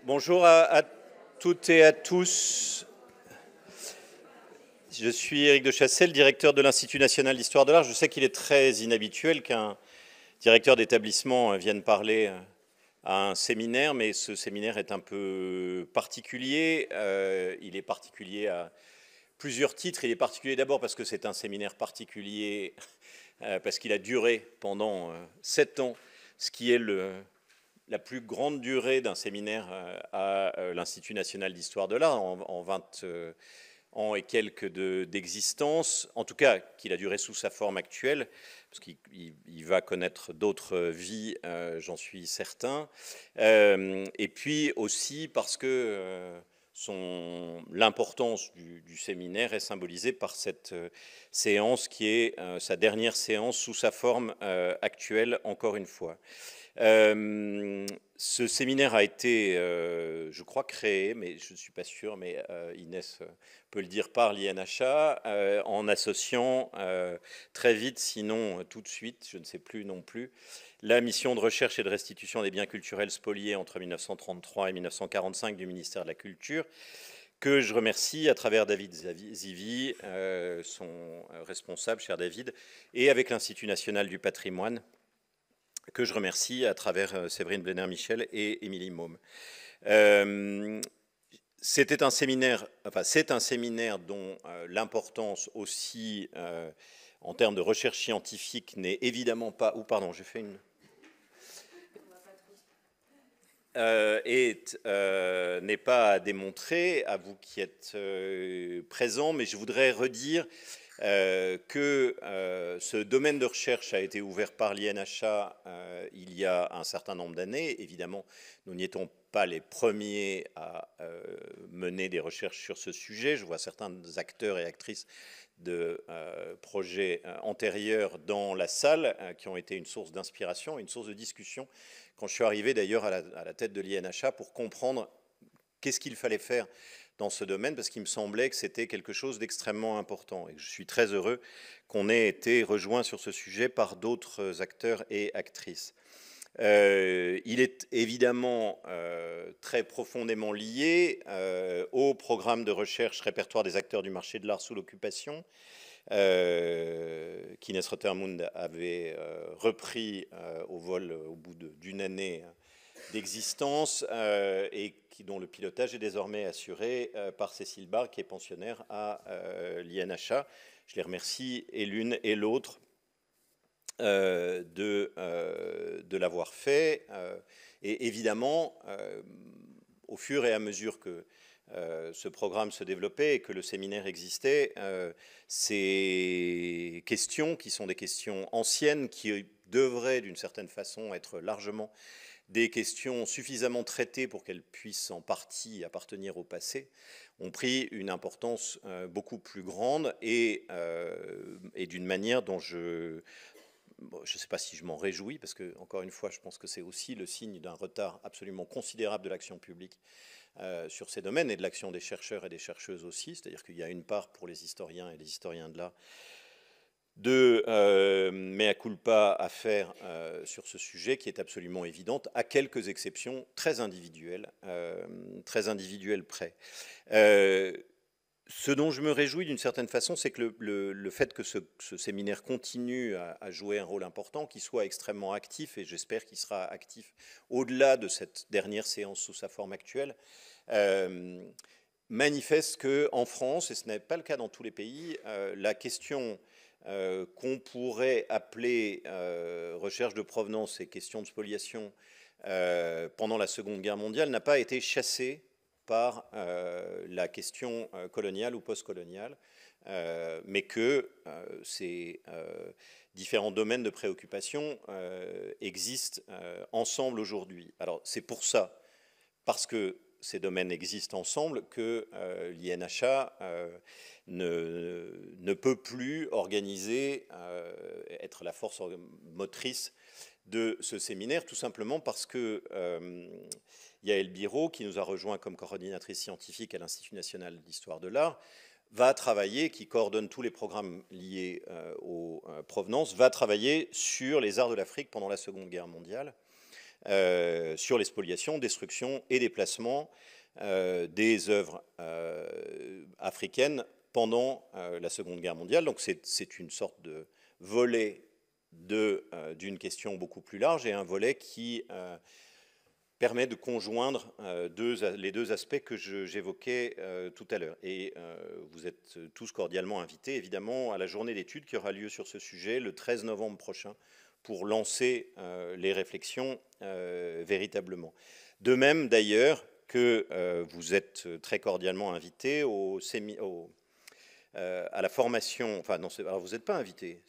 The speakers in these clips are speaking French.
Bonjour à toutes et à tous. Je suis Éric de Chassel, directeur de l'Institut national d'histoire de l'art. Je sais qu'il est très inhabituel qu'un directeur d'établissement vienne parler à un séminaire, mais ce séminaire est un peu particulier. Il est particulier à plusieurs titres. Il est particulier d'abord parce que c'est un séminaire particulier, parce qu'il a duré pendant 7 ans, ce qui est la plus grande durée d'un séminaire à l'Institut national d'histoire de l'art, en 20 ans et quelques d'existence, en tout cas qu'il a duré sous sa forme actuelle, parce qu'il va connaître d'autres vies, j'en suis certain, et puis aussi parce que l'importance du séminaire est symbolisée par cette séance qui est sa dernière séance sous sa forme actuelle, encore une fois. Ce séminaire a été, je crois, créé, mais je ne suis pas sûr, mais Inès peut le dire, par l'INHA, en associant très vite, sinon tout de suite, je ne sais plus non plus, la mission de recherche et de restitution des biens culturels spoliés entre 1933 et 1945 du ministère de la Culture, que je remercie à travers David Zivie, son responsable, cher David, et avec l'Institut national du patrimoine, que je remercie à travers Séverine Blenner-Michel et Émilie Môme. C'était un séminaire, enfin c'est un séminaire dont l'importance aussi en termes de recherche scientifique n'est évidemment pas. Ou pardon, j'ai fait une. N'est pas à démontrer à vous qui êtes présents, mais je voudrais redire que ce domaine de recherche a été ouvert par l'INHA il y a un certain nombre d'années. Évidemment, nous n'étions pas les premiers à mener des recherches sur ce sujet. Je vois certains acteurs et actrices de projets antérieurs dans la salle qui ont été une source d'inspiration, une source de discussion quand je suis arrivé d'ailleurs à la tête de l'INHA pour comprendre qu'est-ce qu'il fallait faire dans ce domaine, parce qu'il me semblait que c'était quelque chose d'extrêmement important. Et je suis très heureux qu'on ait été rejoint sur ce sujet par d'autres acteurs et actrices. Il est évidemment très profondément lié au programme de recherche répertoire des acteurs du marché de l'art sous l'occupation, qu'Inès Rothermund avait repris au vol au bout d'une année d'existence et dont le pilotage est désormais assuré par Cécile Barre, qui est pensionnaire à l'INHA. Je les remercie et l'une et l'autre de l'avoir fait. Et évidemment, au fur et à mesure que ce programme se développait et que le séminaire existait, ces questions, qui sont des questions anciennes, qui devraient d'une certaine façon être largement des questions suffisamment traitées pour qu'elles puissent en partie appartenir au passé, ont pris une importance beaucoup plus grande et d'une manière dont je ne sais pas si je m'en réjouis, parce que, encore une fois, je pense que c'est aussi le signe d'un retard absolument considérable de l'action publique sur ces domaines et de l'action des chercheurs et des chercheuses aussi. C'est-à-dire qu'il y a une part pour les historiens et les historiens de l'art de mea culpa à faire sur ce sujet qui est absolument évidente, à quelques exceptions très individuelles près. Ce dont je me réjouis d'une certaine façon, c'est que le fait que ce séminaire continue à jouer un rôle important, qu'il soit extrêmement actif, et j'espère qu'il sera actif au-delà de cette dernière séance sous sa forme actuelle, manifeste qu'en France, et ce n'est pas le cas dans tous les pays, la question qu'on pourrait appeler recherche de provenance et question de spoliation pendant la Seconde Guerre mondiale n'a pas été chassée par la question coloniale ou postcoloniale, mais que ces différents domaines de préoccupation existent ensemble aujourd'hui. Alors c'est pour ça, parce que ces domaines existent ensemble, que l'INHA ne peut plus organiser, être la force motrice de ce séminaire, tout simplement parce que Yaël Biraud, qui nous a rejoint comme coordinatrice scientifique à l'Institut national d'histoire de l'art, va travailler, qui coordonne tous les programmes liés aux provenances, va travailler sur les arts de l'Afrique pendant la Seconde Guerre mondiale. sur les spoliations, destructions et déplacements des œuvres africaines pendant la Seconde Guerre mondiale. Donc c'est une sorte de volet d'une question beaucoup plus large et un volet qui permet de conjoindre les deux aspects que j'évoquais tout à l'heure. Et vous êtes tous cordialement invités, évidemment, à la journée d'études qui aura lieu sur ce sujet le 13 novembre prochain pour lancer les réflexions véritablement. De même, d'ailleurs, que vous êtes très cordialement invités à la formation... Enfin, non, alors vous n'êtes pas invités.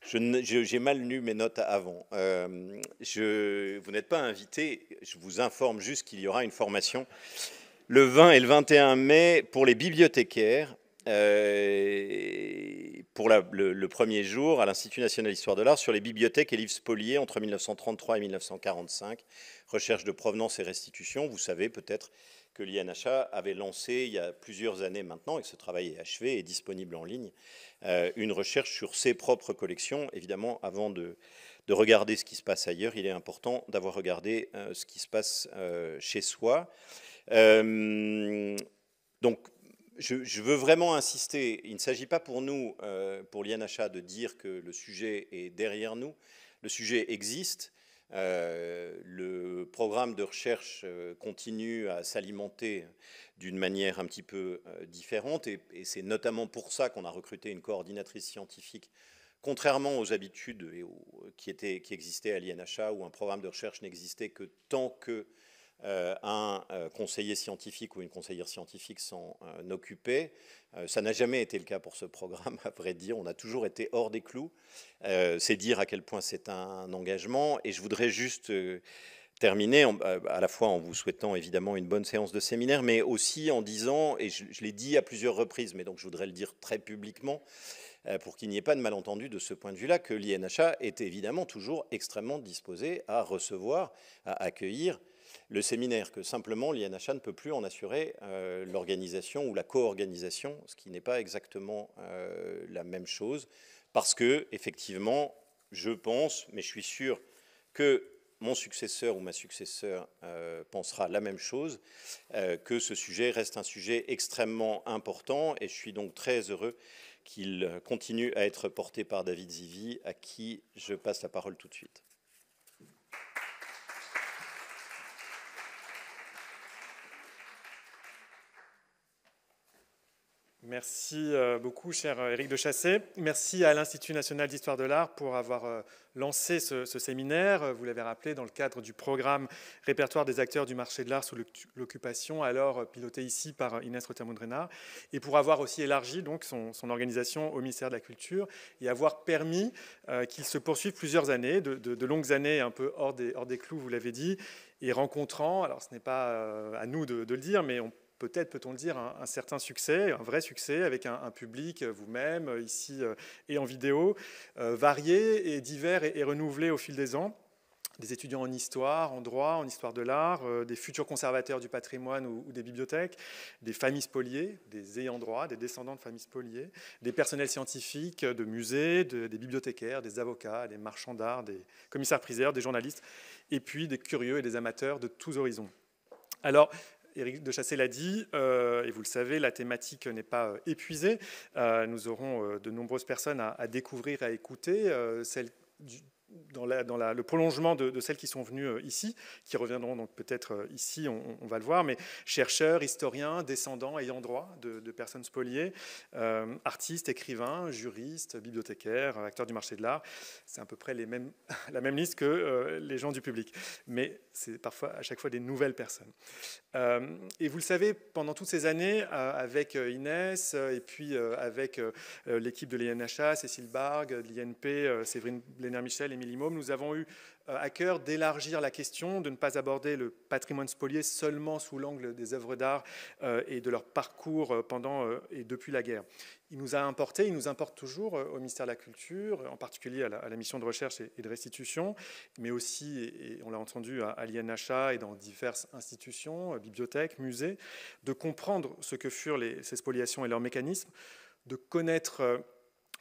J'ai mal lu mes notes avant. Vous n'êtes pas invité, je vous informe juste qu'il y aura une formation le 20 et le 21 mai pour les bibliothécaires, pour le premier jour à l'Institut national d'histoire de l'art sur les bibliothèques et livres spoliés entre 1933 et 1945, recherche de provenance et restitution. Vous savez peut-être que l'INHA avait lancé il y a plusieurs années maintenant, et que ce travail est achevé et disponible en ligne, une recherche sur ses propres collections. Évidemment, avant de regarder ce qui se passe ailleurs, il est important d'avoir regardé ce qui se passe chez soi. Donc, je veux vraiment insister, il ne s'agit pas pour nous, pour l'INHA, de dire que le sujet est derrière nous. Le sujet existe. Le programme de recherche continue à s'alimenter d'une manière un petit peu différente et c'est notamment pour ça qu'on a recruté une coordinatrice scientifique, contrairement aux habitudes qui existaient à l'INHA où un programme de recherche n'existait que tant que un conseiller scientifique ou une conseillère scientifique s'en occupait. Ça n'a jamais été le cas pour ce programme, à vrai dire. On a toujours été hors des clous. C'est dire à quel point c'est un engagement. Et je voudrais juste terminer, à la fois en vous souhaitant évidemment une bonne séance de séminaire, mais aussi en disant, et je l'ai dit à plusieurs reprises, mais donc je voudrais le dire très publiquement, pour qu'il n'y ait pas de malentendu de ce point de vue-là, que l'INHA est évidemment toujours extrêmement disposé à recevoir, à accueillir le séminaire, que simplement l'INHA ne peut plus en assurer l'organisation ou la co-organisation, ce qui n'est pas exactement la même chose, parce que, effectivement, je pense, mais je suis sûr que mon successeur ou ma successeur pensera la même chose, que ce sujet reste un sujet extrêmement important, et je suis donc très heureux qu'il continue à être porté par David Zivie, à qui je passe la parole tout de suite. Merci beaucoup, cher Éric de Chassey. Merci à l'Institut national d'histoire de l'art pour avoir lancé ce séminaire. Vous l'avez rappelé, dans le cadre du programme Répertoire des acteurs du marché de l'art sous l'occupation, alors piloté ici par Inès Rothermund-Renard, et pour avoir aussi élargi donc, son organisation au ministère de la Culture et avoir permis qu'il se poursuive plusieurs années, de longues années un peu hors des clous, vous l'avez dit, et rencontrant, alors ce n'est pas à nous de le dire, mais peut-être peut-on le dire, un certain succès, un vrai succès, avec un public, vous-même, ici et en vidéo, varié et divers et renouvelé au fil des ans. Des étudiants en histoire, en droit, en histoire de l'art, des futurs conservateurs du patrimoine ou des bibliothèques, des familles spoliées, des ayants droit, des descendants de familles spoliées, des personnels scientifiques, de musées, des bibliothécaires, des avocats, des marchands d'art, des commissaires-priseurs, des journalistes, et puis des curieux et des amateurs de tous horizons. Alors, Éric de Chassey l'a dit, et vous le savez, la thématique n'est pas épuisée. Nous aurons de nombreuses personnes à découvrir, à écouter, celles dans le prolongement de celles qui sont venues ici, qui reviendront donc peut-être ici, on va le voir, mais chercheurs, historiens, descendants, ayant droit de personnes spoliées, artistes, écrivains, juristes, bibliothécaires, acteurs du marché de l'art. C'est à peu près la même liste que les gens du public, mais c'est parfois à chaque fois des nouvelles personnes. Et vous le savez, pendant toutes ces années, avec Inès et puis avec l'équipe de l'INHA, Cécile Bargue, de l'INP, Séverine Blénaire-Michel, Émilie Môme, nous avons eu à cœur d'élargir la question, de ne pas aborder le patrimoine spolié seulement sous l'angle des œuvres d'art et de leur parcours pendant et depuis la guerre. Il nous a importé, il nous importe toujours au ministère de la Culture, en particulier à la mission de recherche et de restitution, mais aussi, et on l'a entendu, à l'INHA et dans diverses institutions, bibliothèques, musées, de comprendre ce que furent ces spoliations et leurs mécanismes, de connaître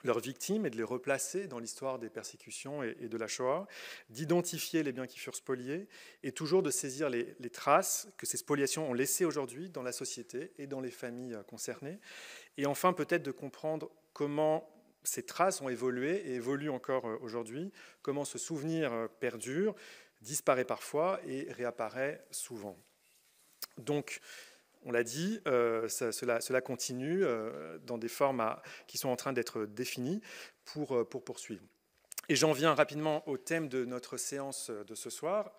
leurs victimes et de les replacer dans l'histoire des persécutions et de la Shoah, d'identifier les biens qui furent spoliés et toujours de saisir les traces que ces spoliations ont laissées aujourd'hui dans la société et dans les familles concernées. Et enfin, peut-être de comprendre comment ces traces ont évolué et évoluent encore aujourd'hui, comment ce souvenir perdure, disparaît parfois et réapparaît souvent. Donc, on l'a dit, cela continue dans des formes qui sont en train d'être définies pour poursuivre. Et j'en viens rapidement au thème de notre séance de ce soir.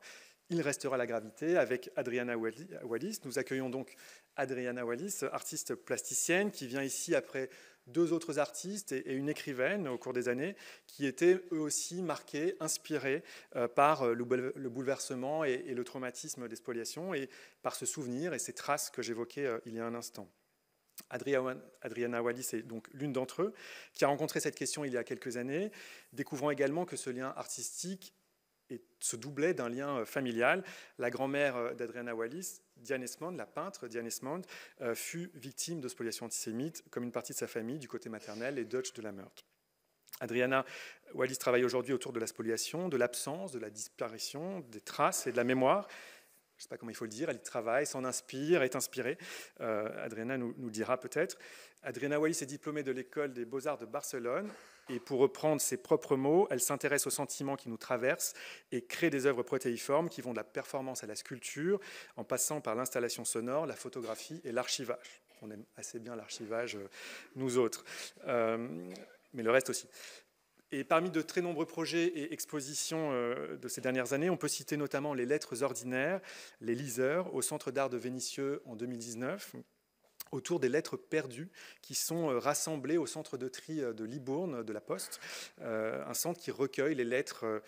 Il restera la gravité avec Adriana Wallis. Nous accueillons donc Adriana Wallis, artiste plasticienne, qui vient ici après 2 autres artistes et une écrivaine au cours des années, qui étaient eux aussi marqués, inspirés par le bouleversement et le traumatisme des spoliations, et par ce souvenir et ces traces que j'évoquais il y a un instant. Adriana Wallis est donc l'une d'entre eux, qui a rencontré cette question il y a quelques années, découvrant également que ce lien artistique se doublait d'un lien familial. La grand-mère d'Adriana Wallis, Diane Esmond, la peintre Diane Esmond, fut victime de spoliations antisémites, comme une partie de sa famille, du côté maternel, les Dutch de la Meurthe. Adriana Wallis travaille aujourd'hui autour de la spoliation, de l'absence, de la disparition, des traces et de la mémoire. Je ne sais pas comment il faut le dire, elle y travaille, s'en inspire, est inspirée. Adriana nous dira peut-être. Adriana Wallis est diplômée de l'école des Beaux-Arts de Barcelone. Et pour reprendre ses propres mots, elle s'intéresse aux sentiments qui nous traversent et crée des œuvres protéiformes qui vont de la performance à la sculpture, en passant par l'installation sonore, la photographie et l'archivage. On aime assez bien l'archivage, nous autres, mais le reste aussi. Et parmi de très nombreux projets et expositions de ces dernières années, on peut citer notamment les Lettres ordinaires, les liseurs, au Centre d'art de Vénissieux en 2019, autour des lettres perdues qui sont rassemblées au centre de tri de Libourne, de la Poste, un centre qui recueille les lettres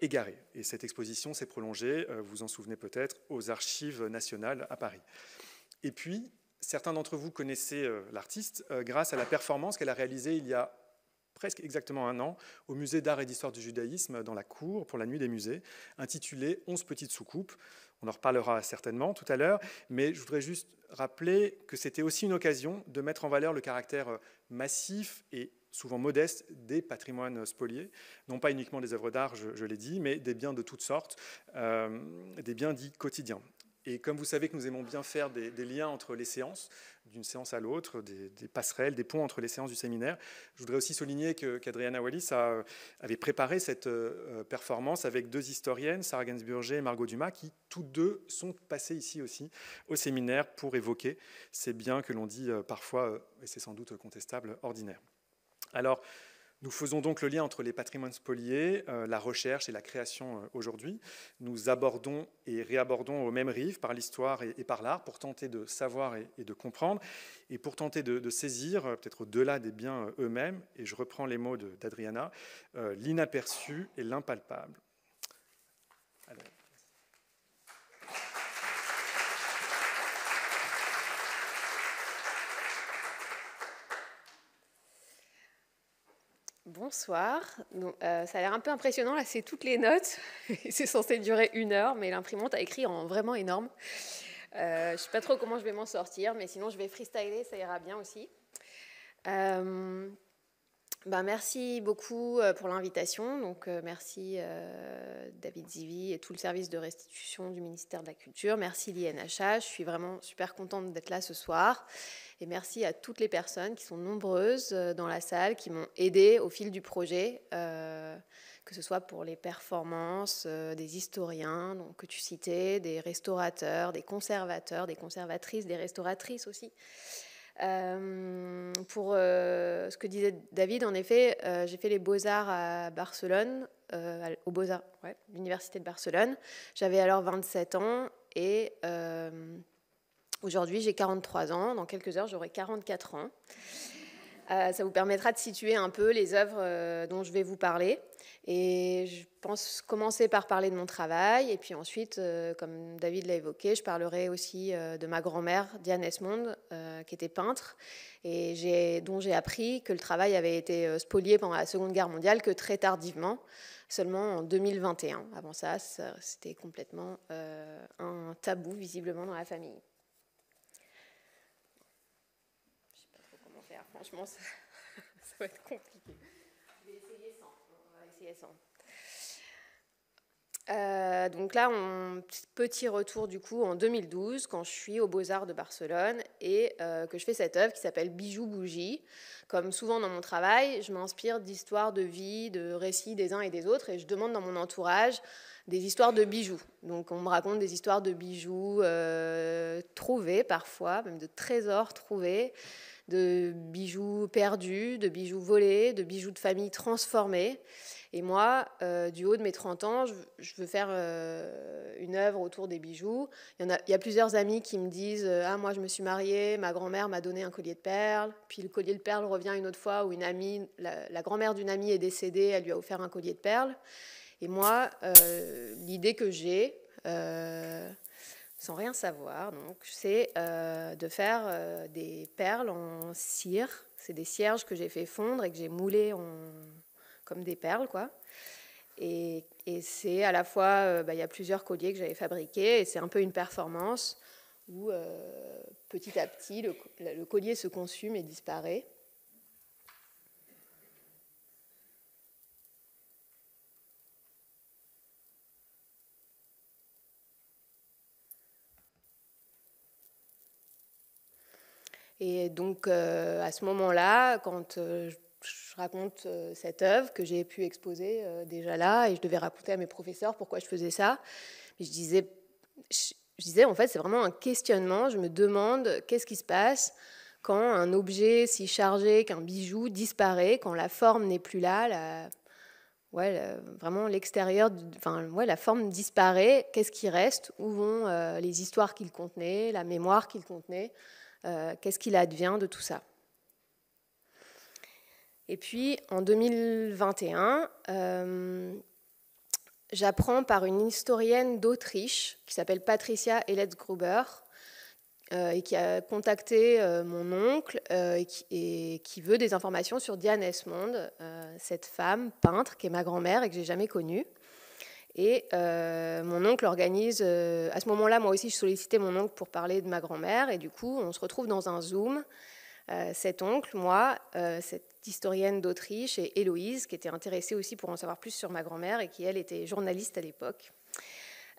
égarées. Et cette exposition s'est prolongée, vous en souvenez peut-être, aux Archives nationales à Paris. Et puis, certains d'entre vous connaissaient l'artiste grâce à la performance qu'elle a réalisée il y a presque exactement 1 an, au Musée d'art et d'histoire du judaïsme, dans la cour, pour la nuit des musées, intitulée « 11 petites soucoupes ». On en reparlera certainement tout à l'heure, mais je voudrais juste rappeler que c'était aussi une occasion de mettre en valeur le caractère massif et souvent modeste des patrimoines spoliés, non pas uniquement des œuvres d'art, je l'ai dit, mais des biens de toutes sortes, des biens dits quotidiens. Et comme vous savez que nous aimons bien faire des liens entre les séances, d'une séance à l'autre, des passerelles, des ponts entre les séances du séminaire, je voudrais aussi souligner qu'Adriana Wallis avait préparé cette performance avec 2 historiennes, Sarah Gainsburger et Margot Dumas, qui toutes 2 sont passées ici aussi au séminaire pour évoquer ces biens que l'on dit parfois, et c'est sans doute contestable, ordinaires. Alors, nous faisons donc le lien entre les patrimoines spoliés, la recherche et la création aujourd'hui. Nous abordons et réabordons aux mêmes rives par l'histoire et par l'art pour tenter de savoir et de comprendre et pour tenter de saisir, peut-être au-delà des biens eux-mêmes, et je reprends les mots d'Adriana, l'inaperçu et l'impalpable. Alors. Bonsoir. Donc, ça a l'air un peu impressionnant, là c'est toutes les notes, c'est censé durer 1 heure, mais l'imprimante a écrit en vraiment énorme. Je ne sais pas trop comment je vais m'en sortir, mais sinon je vais freestyler, ça ira bien aussi. Merci beaucoup pour l'invitation. Donc, merci David Zivi et tout le service de restitution du ministère de la Culture. Merci l'INHA. Je suis vraiment super contente d'être là ce soir. Et merci à toutes les personnes qui sont nombreuses dans la salle, qui m'ont aidée au fil du projet, que ce soit pour les performances des historiens donc, que tu citais, des restaurateurs, des conservateurs, des conservatrices, des restauratrices aussi. Pour ce que disait David, en effet, j'ai fait les Beaux-Arts à Barcelone, aux Beaux-Arts, ouais, l'Université de Barcelone. J'avais alors 27 ans et aujourd'hui j'ai 43 ans. Dans quelques heures, j'aurai 44 ans. Ça vous permettra de situer un peu les œuvres dont je vais vous parler. Et je pense commencer par parler de mon travail. Et puis ensuite, comme David l'a évoqué, je parlerai aussi de ma grand-mère, Diane Esmond, qui était peintre, et dont j'ai appris que le travail avait été spolié pendant la Seconde Guerre mondiale que très tardivement, seulement en 2021. Avant ça, c'était complètement un tabou, visiblement, dans la famille. Je ne sais pas trop comment faire, franchement, va être compliqué. Je vais essayer sans. On va essayer sans. Donc là, petit retour du coup en 2012, quand je suis aux Beaux-Arts de Barcelone et que je fais cette œuvre qui s'appelle Bijoux Bougies. Comme souvent dans mon travail, je m'inspire d'histoires de vie, de récits des uns et des autres, et je demande dans mon entourage des histoires de bijoux. Donc on me raconte des histoires de bijoux trouvés parfois, même de trésors trouvés, de bijoux perdus, de bijoux volés, de bijoux de famille transformés. Et moi, du haut de mes 30 ans, je veux faire une œuvre autour des bijoux. Il y a plusieurs amis qui me disent « Ah, moi, je me suis mariée, ma grand-mère m'a donné un collier de perles. » Puis le collier de perles revient une autre fois où une amie, la grand-mère d'une amie est décédée, elle lui a offert un collier de perles. Et moi, l'idée que j'ai, sans rien savoir, donc, c'est de faire des perles en cire. C'est des cierges que j'ai fait fondre et que j'ai moulés comme des perles, quoi. Et c'est à la fois, il y a plusieurs colliers que j'avais fabriqués, et c'est un peu une performance où petit à petit, le collier se consume et disparaît. Et donc, à ce moment-là, quand je raconte cette œuvre que j'ai pu exposer déjà là, et je devais raconter à mes professeurs pourquoi je faisais ça, mais je disais en fait, c'est vraiment un questionnement. Je me demande qu'est-ce qui se passe quand un objet si chargé qu'un bijou disparaît, quand la forme n'est plus là, vraiment l'extérieur, la forme disparaît, qu'est-ce qui reste? Où vont les histoires qu'il contenait, la mémoire qu'il contenait? Qu'est-ce qu'il advient de tout ça? Et puis, en 2021, j'apprends par une historienne d'Autriche qui s'appelle Patricia Elletz-Gruber et qui a contacté mon oncle et qui veut des informations sur Diane Esmond, cette femme peintre qui est ma grand-mère et que j'ai jamais connue. Et mon oncle organise, à ce moment-là, moi aussi, je sollicitais mon oncle pour parler de ma grand-mère. Et du coup, on se retrouve dans un Zoom, cet oncle, moi, cette historienne d'Autriche et Héloïse, qui était intéressée aussi pour en savoir plus sur ma grand-mère et qui, elle, était journaliste à l'époque.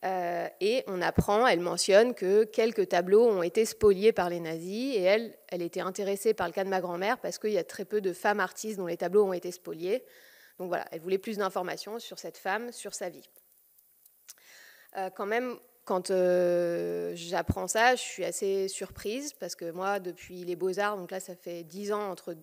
Et on apprend, elle mentionne que quelques tableaux ont été spoliés par les nazis. Et elle était intéressée par le cas de ma grand-mère parce qu'il y a très peu de femmes artistes dont les tableaux ont été spoliés. Donc voilà, elle voulait plus d'informations sur cette femme, sur sa vie. Quand même, quand j'apprends ça, je suis assez surprise parce que moi, depuis les Beaux-Arts, donc là, ça fait 10 ans entre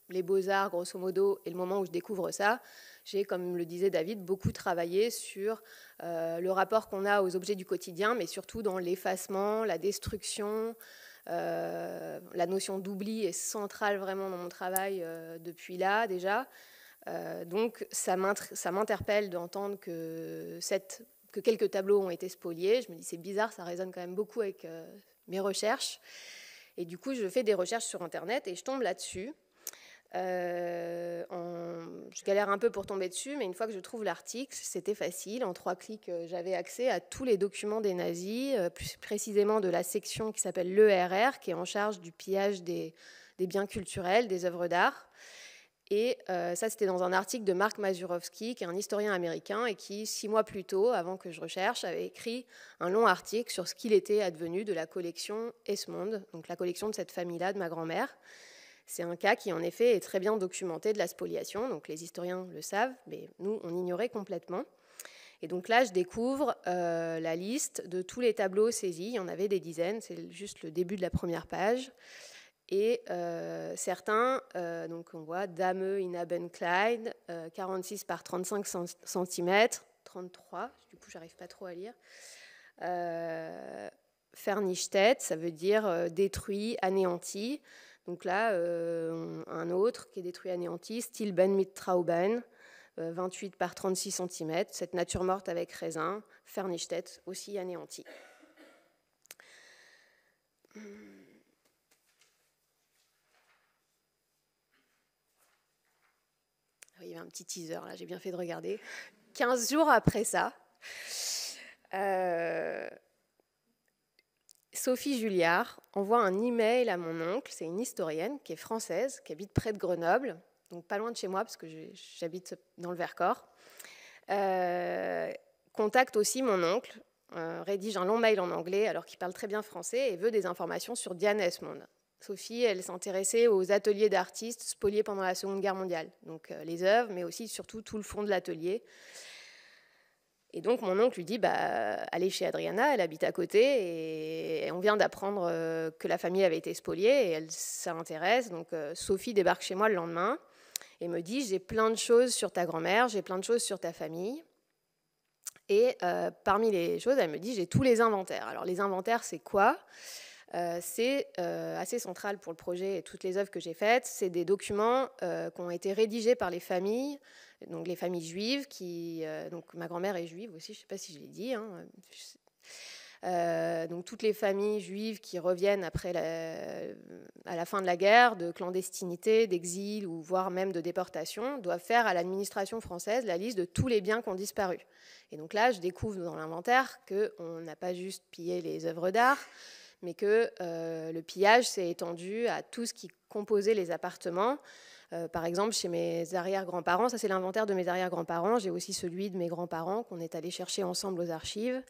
les Beaux-Arts, grosso modo, et le moment où je découvre ça, j'ai, comme le disait David, beaucoup travaillé sur le rapport qu'on a aux objets du quotidien, mais surtout dans l'effacement, la destruction. La notion d'oubli est centrale vraiment dans mon travail depuis là, déjà. Donc, ça m'interpelle d'entendre que quelques tableaux ont été spoliés. Je me dis, c'est bizarre, ça résonne quand même beaucoup avec mes recherches. Et du coup, je fais des recherches sur Internet et je tombe là-dessus. Je galère un peu pour tomber dessus, mais une fois que je trouve l'article, c'était facile. En 3 clics, j'avais accès à tous les documents des nazis, plus précisément de la section qui s'appelle l'ERR, qui est en charge du pillage des biens culturels, des œuvres d'art. Et ça, c'était dans un article de Mark Mazurowski, qui est un historien américain et qui, 6 mois plus tôt, avant que je recherche, avait écrit un long article sur ce qu'il était advenu de la collection Esmond, donc la collection de cette famille-là, de ma grand-mère. C'est un cas qui, en effet, est très bien documenté de la spoliation, donc les historiens le savent, mais nous, on ignorait complètement. Et donc là, je découvre la liste de tous les tableaux saisis. Il y en avait des dizaines, c'est juste le début de la première page. Et certains, donc on voit Dame in Abenkleid, 46 par 35 cm, 33, du coup j'arrive pas trop à lire. Vernichtet, ça veut dire détruit, anéanti. Donc là, un autre qui est détruit, anéanti, Stilben mit Trauben, 28 par 36 cm, cette nature morte avec raisin, Vernichtet, aussi anéanti. Il y avait un petit teaser, là, j'ai bien fait de regarder. 15 jours après ça, Sophie Julliard envoie un email à mon oncle, c'est une historienne qui est française, qui habite près de Grenoble. donc pas loin de chez moi, parce que j'habite dans le Vercors. Contacte aussi mon oncle, rédige un long mail en anglais, alors qu'il parle très bien français, et veut des informations sur Diane Esmond. Sophie, elle s'intéressait aux ateliers d'artistes spoliés pendant la Seconde Guerre mondiale, donc les œuvres, mais aussi surtout tout le fond de l'atelier. Et donc mon oncle lui dit, allez chez Adriana, elle habite à côté, et on vient d'apprendre que la famille avait été spoliée, et elle s'intéresse. Donc Sophie débarque chez moi le lendemain, et me dit, j'ai plein de choses sur ta grand-mère, j'ai plein de choses sur ta famille. Et parmi les choses, elle me dit, j'ai tous les inventaires. Alors les inventaires, c'est quoi ? C'est assez central pour le projet et toutes les œuvres que j'ai faites. C'est des documents qui ont été rédigés par les familles, donc les familles juives, donc ma grand-mère est juive aussi, je ne sais pas si je l'ai dit. Donc toutes les familles juives qui reviennent à la fin de la guerre, de clandestinité, d'exil ou voire même de déportation, doivent faire à l'administration française la liste de tous les biens qui ont disparu. Et donc là, je découvre dans l'inventaire qu'on n'a pas juste pillé les œuvres d'art, mais que le pillage s'est étendu à tout ce qui composait les appartements. Par exemple, chez mes arrière-grands-parents, ça c'est l'inventaire de mes arrière-grands-parents, j'ai aussi celui de mes grands-parents qu'on est allé chercher ensemble aux archives.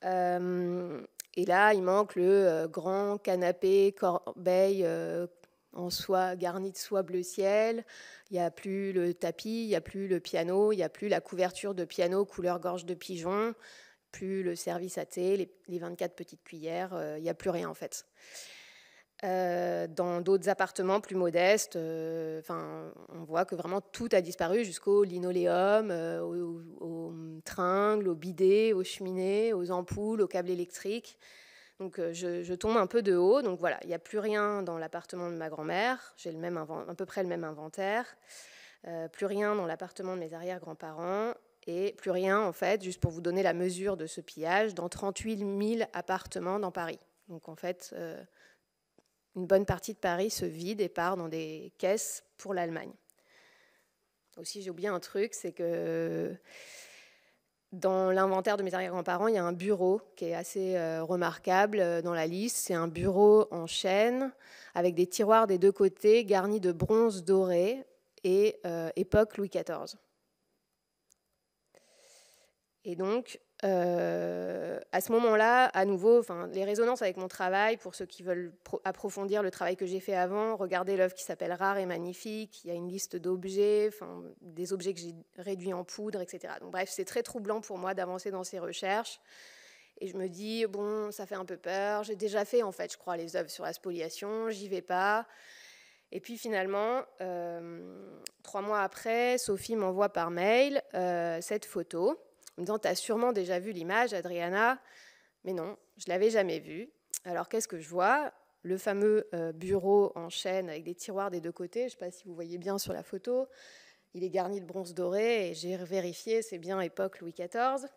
Et là, il manque le grand canapé corbeille en soie, garni de soie bleu ciel. Il n'y a plus le tapis, il n'y a plus le piano, il n'y a plus la couverture de piano couleur gorge de pigeon, plus le service à thé, les 24 petites cuillères, il n'y a plus rien en fait. Dans d'autres appartements plus modestes, on voit que vraiment tout a disparu, jusqu'au linoléum, aux tringles, aux bidets, aux cheminées, aux ampoules, aux câbles électriques. Donc je tombe un peu de haut. Donc voilà, il n'y a plus rien dans l'appartement de ma grand-mère. J'ai à peu près le même inventaire. Plus rien dans l'appartement de mes arrière-grands-parents. Et plus rien, en fait, juste pour vous donner la mesure de ce pillage, dans 38 000 appartements dans Paris. Donc en fait, une bonne partie de Paris se vide et part dans des caisses pour l'Allemagne. Aussi, j'ai oublié un truc, c'est que dans l'inventaire de mes arrière-grands-parents, il y a un bureau qui est assez remarquable dans la liste. C'est un bureau en chêne avec des tiroirs des deux côtés garnis de bronze doré et époque Louis XIV. Et donc, à ce moment-là, à nouveau, les résonances avec mon travail, pour ceux qui veulent approfondir le travail que j'ai fait avant, regardez l'œuvre qui s'appelle Rare et magnifique. Il y a une liste d'objets, des objets que j'ai réduits en poudre, etc. Donc bref, c'est très troublant pour moi d'avancer dans ces recherches. Et je me dis, bon, ça fait un peu peur. J'ai déjà fait, en fait, je crois, les œuvres sur la spoliation. J'y vais pas. Et puis finalement, 3 mois après, Sophie m'envoie par mail cette photo, en me disant, t'as sûrement déjà vu l'image, Adriana. Mais non, je l'avais jamais vue. Alors qu'est-ce que je vois ? Le fameux bureau en chêne avec des tiroirs des deux côtés. Je ne sais pas si vous voyez bien sur la photo. Il est garni de bronze doré et j'ai vérifié, c'est bien époque Louis XIV.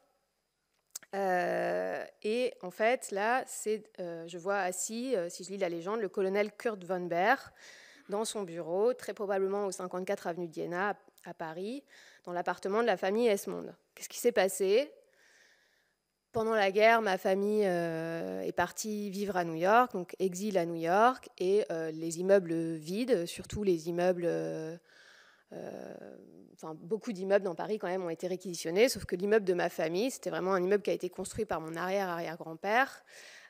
Et en fait, là, je vois assis, si je lis la légende, le colonel Kurt von Baer dans son bureau, très probablement au 54 avenue d'Iéna à Paris, dans l'appartement de la famille Esmond. Qu'est-ce qui s'est passé ? Pendant la guerre, ma famille est partie vivre à New York, donc exil à New York, et les immeubles vides, surtout les immeubles... beaucoup d'immeubles dans Paris quand même ont été réquisitionnés, sauf que l'immeuble de ma famille, c'était vraiment un immeuble qui a été construit par mon arrière-arrière-grand-père,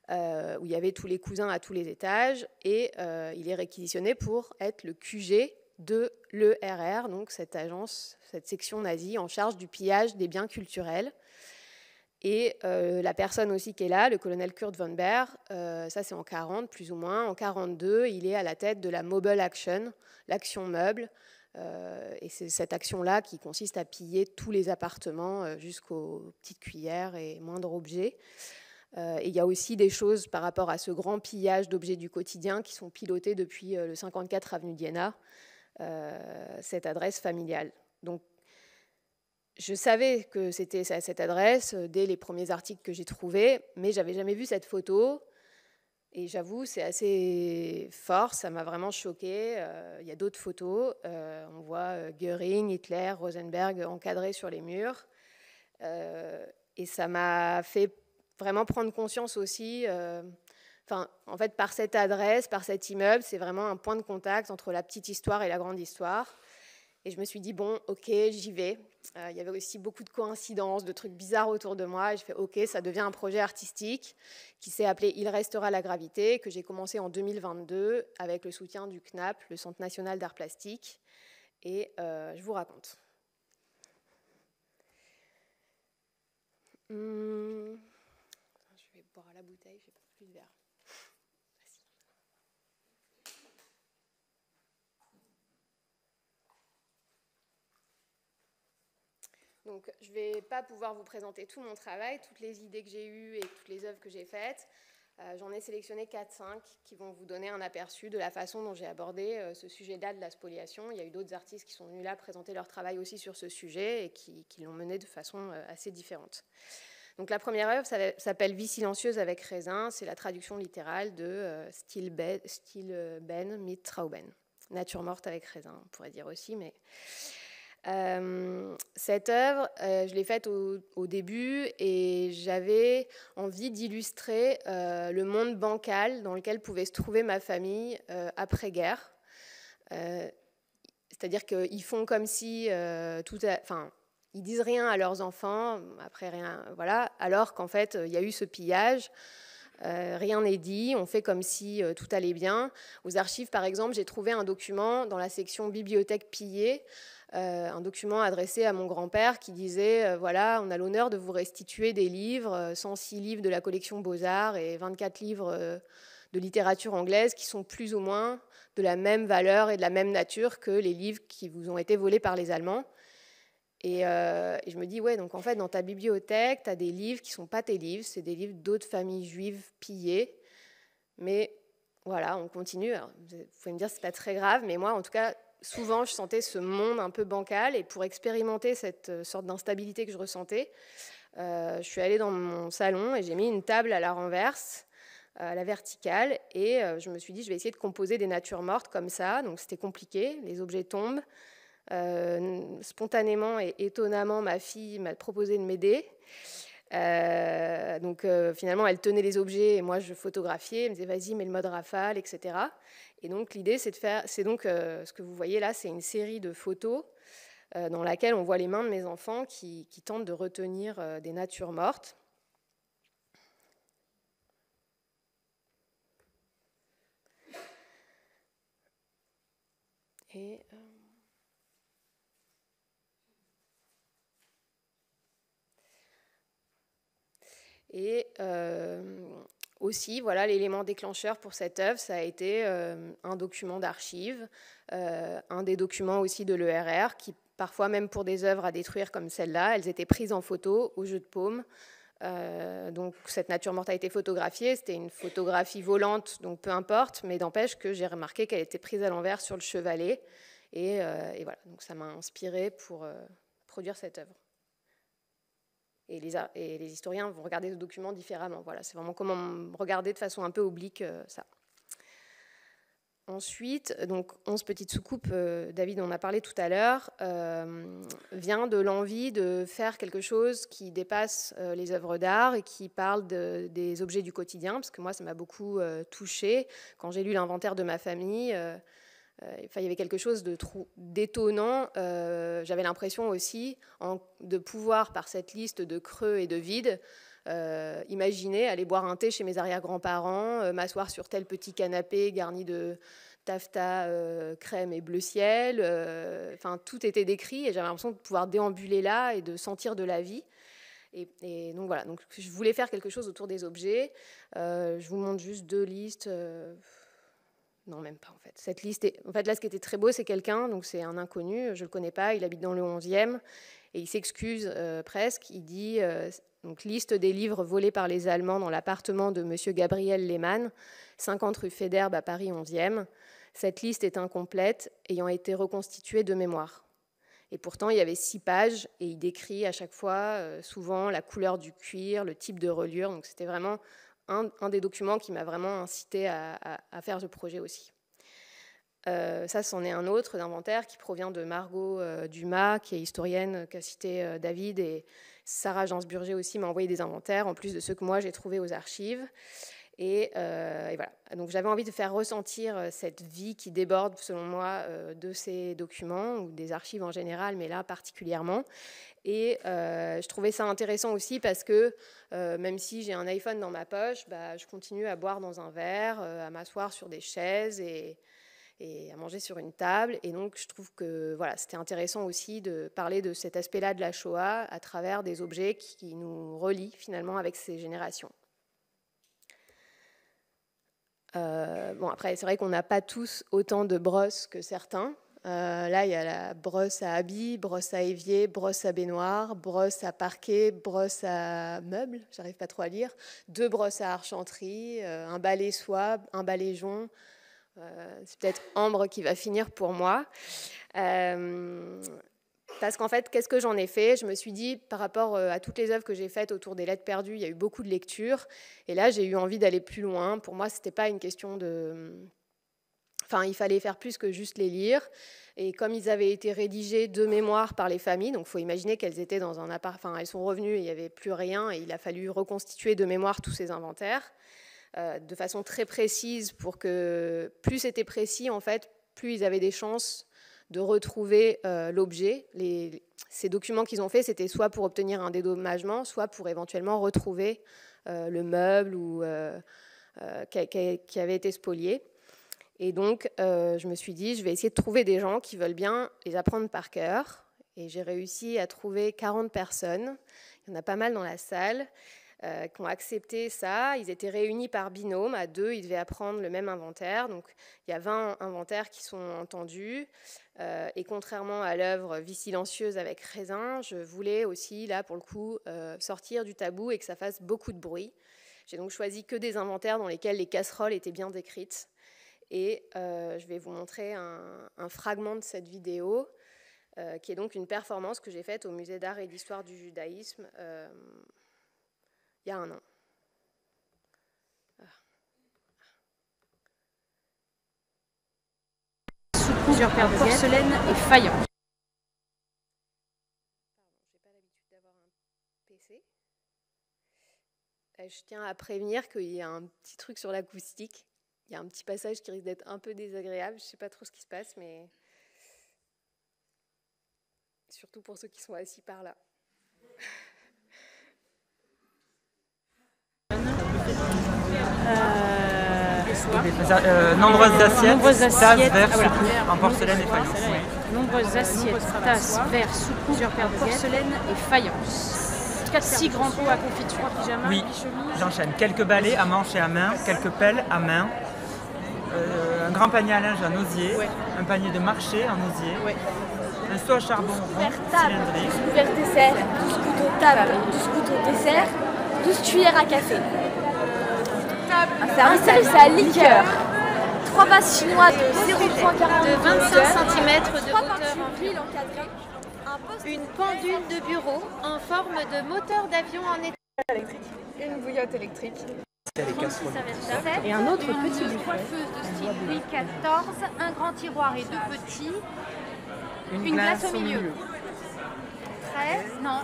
où il y avait tous les cousins à tous les étages, et il est réquisitionné pour être le QG de l'ERR, donc cette agence, cette section nazie en charge du pillage des biens culturels. Et la personne aussi qui est là, le colonel Kurt von Baer, ça c'est en 40 plus ou moins. En 42, il est à la tête de la Mobile Action, l'action meuble. Et c'est cette action-là qui consiste à piller tous les appartements jusqu'aux petites cuillères et moindres objets. Et il y a aussi des choses par rapport à ce grand pillage d'objets du quotidien qui sont pilotés depuis le 54 avenue d'Iéna, cette adresse familiale. Donc, je savais que c'était cette adresse dès les premiers articles que j'ai trouvés, mais je n'avais jamais vu cette photo. Et j'avoue, c'est assez fort, ça m'a vraiment choquée. Il y a d'autres photos. On voit Göring, Hitler, Rosenberg encadrés sur les murs. Et ça m'a fait vraiment prendre conscience aussi... en fait, par cette adresse, par cet immeuble, c'est vraiment un point de contact entre la petite histoire et la grande histoire. Et je me suis dit, bon, ok, j'y vais. Il y avait aussi beaucoup de coïncidences, de trucs bizarres autour de moi. Et je fais, ok, ça devient un projet artistique qui s'est appelé Il restera la gravité, que j'ai commencé en 2022 avec le soutien du CNAP, le Centre national d'art plastique. Et je vous raconte. Je vais boire à la bouteille, je n'ai pas plus de verre. Donc, je ne vais pas pouvoir vous présenter tout mon travail, toutes les idées que j'ai eues et toutes les œuvres que j'ai faites. J'en ai sélectionné 4-5 qui vont vous donner un aperçu de la façon dont j'ai abordé ce sujet-là de la spoliation. Il y a eu d'autres artistes qui sont venus là présenter leur travail aussi sur ce sujet et qui l'ont mené de façon assez différente. Donc, la première œuvre s'appelle Vie silencieuse avec raisin. C'est la traduction littérale de Stilben mit Trauben. Nature morte avec raisin, on pourrait dire aussi, mais... cette œuvre, je l'ai faite au début et j'avais envie d'illustrer le monde bancal dans lequel pouvait se trouver ma famille après-guerre. C'est-à-dire qu'ils font comme si ils disent rien à leurs enfants, après rien, voilà, alors qu'en fait, il y a eu ce pillage. Rien n'est dit, on fait comme si tout allait bien. Aux archives, par exemple, j'ai trouvé un document dans la section bibliothèque pillée, un document adressé à mon grand-père qui disait voilà, on a l'honneur de vous restituer des livres, 106 livres de la collection Beaux-Arts et 24 livres de littérature anglaise qui sont plus ou moins de la même valeur et de la même nature que les livres qui vous ont été volés par les Allemands. Et je me dis, ouais, donc en fait, dans ta bibliothèque, tu as des livres qui ne sont pas tes livres, c'est des livres d'autres familles juives pillées. Mais voilà, on continue. Alors, vous pouvez me dire, c'est pas très grave, mais moi, en tout cas, souvent, je sentais ce monde un peu bancal. Et pour expérimenter cette sorte d'instabilité que je ressentais, je suis allée dans mon salon et j'ai mis une table à la renverse, à la verticale. Et je me suis dit, je vais essayer de composer des natures mortes comme ça. Donc c'était compliqué, les objets tombent. Spontanément et étonnamment, ma fille m'a proposé de m'aider. Finalement, elle tenait les objets et moi, je photographiais. Elle me disait, vas-y, mets le mode rafale, etc. Et donc, l'idée, c'est de faire... C'est donc, ce que vous voyez là, c'est une série de photos dans laquelle on voit les mains de mes enfants qui tentent de retenir des natures mortes. Et aussi, voilà, l'élément déclencheur pour cette œuvre, ça a été un document d'archives, un des documents aussi de l'ERR, qui parfois, même pour des œuvres à détruire comme celle-là, elles étaient prises en photo au jeu de paume. Donc cette nature morte a été photographiée, c'était une photographie volante, donc peu importe, mais d'empêche que j'ai remarqué qu'elle était prise à l'envers sur le chevalet. Et voilà, donc ça m'a inspirée pour produire cette œuvre. Et les historiens vont regarder ce document différemment. Voilà, c'est vraiment comment regarder de façon un peu oblique ça. Ensuite, donc 11 petites soucoupes, David en a parlé tout à l'heure, vient de l'envie de faire quelque chose qui dépasse les œuvres d'art et qui parle des objets du quotidien, parce que moi, ça m'a beaucoup touchée. Quand j'ai lu l'inventaire de ma famille, il y avait quelque chose d'étonnant. J'avais l'impression aussi de pouvoir, par cette liste de creux et de vides, imaginer aller boire un thé chez mes arrière-grands-parents, m'asseoir sur tel petit canapé garni de taffetas, crème et bleu ciel. Tout était décrit et j'avais l'impression de pouvoir déambuler là et de sentir de la vie. Et donc voilà, donc, je voulais faire quelque chose autour des objets. Je vous montre juste 2 listes. Non, même pas en fait. Cette liste en fait, là, ce qui était très beau, c'est quelqu'un, donc c'est un inconnu, je ne le connais pas, il habite dans le 11e, et il s'excuse presque. Il dit, donc, liste des livres volés par les Allemands dans l'appartement de M. Gabriel Lehmann, 50 rue Fédère à Paris 11e. Cette liste est incomplète, ayant été reconstituée de mémoire. Et pourtant, il y avait 6 pages, et il décrit à chaque fois, souvent, la couleur du cuir, le type de reliure, donc c'était vraiment... Un des documents qui m'a vraiment incité à faire ce projet aussi. Ça, c'en est un autre d'inventaire qui provient de Margot Dumas, qui est historienne, qu'a cité David, et Sarah Gainsburger aussi m'a envoyé des inventaires, en plus de ceux que moi j'ai trouvés aux archives. Et voilà. Donc j'avais envie de faire ressentir cette vie qui déborde, selon moi, de ces documents, ou des archives en général, mais là particulièrement. Et je trouvais ça intéressant aussi parce que même si j'ai un iPhone dans ma poche, je continue à boire dans un verre, à m'asseoir sur des chaises et à manger sur une table. Et donc je trouve que voilà, c'était intéressant aussi de parler de cet aspect-là de la Shoah à travers des objets qui nous relient finalement avec ces générations. Bon, après, c'est vrai qu'on n'a pas tous autant de brosses que certains. Là, il y a la brosse à habits, brosse à évier, brosse à baignoire, brosse à parquet, brosse à meubles, j'arrive pas trop à lire, 2 brosses à argenterie, un balai soie, un balai jonc. C'est peut-être Ambre qui va finir pour moi. Parce qu'en fait, qu'est-ce que j'en ai fait? Je me suis dit, par rapport à toutes les œuvres que j'ai faites autour des lettres perdues, il y a eu beaucoup de lectures. Et là, j'ai eu envie d'aller plus loin. Pour moi, ce n'était pas une question de... Enfin, il fallait faire plus que juste les lire. Et comme ils avaient été rédigés de mémoire par les familles, donc il faut imaginer qu'elles étaient dans un appart... Enfin, elles sont revenues et il n'y avait plus rien. Et il a fallu reconstituer de mémoire tous ces inventaires de façon très précise pour que plus c'était précis, en fait, plus ils avaient des chances de retrouver l'objet. Ces documents qu'ils ont faits, c'était soit pour obtenir un dédommagement, soit pour éventuellement retrouver le meuble qui avait été spolié. Et donc, je me suis dit, je vais essayer de trouver des gens qui veulent bien les apprendre par cœur. Et j'ai réussi à trouver 40 personnes. Il y en a pas mal dans la salle qui ont accepté ça. Ils étaient réunis par binôme. À 2, ils devaient apprendre le même inventaire. Donc, il y a 20 inventaires qui sont entendus. Et contrairement à l'œuvre Vie silencieuse avec Raisin, je voulais aussi, là, pour le coup, sortir du tabou et que ça fasse beaucoup de bruit. J'ai donc choisi que des inventaires dans lesquels les casseroles étaient bien décrites. Et je vais vous montrer un fragment de cette vidéo, qui est donc une performance que j'ai faite au Musée d'art et d'histoire du judaïsme il y a 1 an. Sous plusieurs paires de porcelaine et faïence. Je n'ai pas l'habitude d'avoir un PC. Je tiens à prévenir qu'il y a un petit truc sur l'acoustique. Il y a un petit passage qui risque d'être un peu désagréable. Je ne sais pas trop ce qui se passe, mais surtout pour ceux qui sont assis par là. Nombreuses assiettes, tasses, verres, soupes, en porcelaine et faïence. Nombreuses assiettes, tasses, verres, soupes, plusieurs paires de porcelaine et faïence. 6 grands pots à confiture, pyjama, oui, j'enchaîne. Quelques balais à manche et à main, quelques pelles à main, un grand panier à linge en osier, un panier de marché en osier, un seau à charbon rond, cylindrique. 12 couverts dessert, 12 couteaux table, 12 couteaux dessert, 12 cuillères à café. Un service à liqueur. 3 vases chinois de 0,40 de 25 cm de hauteur d'huile encadrée. Une pendule de bureau en forme de moteur d'avion en état électrique. Une bouillotte électrique. Et un autre petit buffet. Coiffeuse de style Louis XIV, un grand tiroir et 2 petits. Une glace au milieu. 13, non.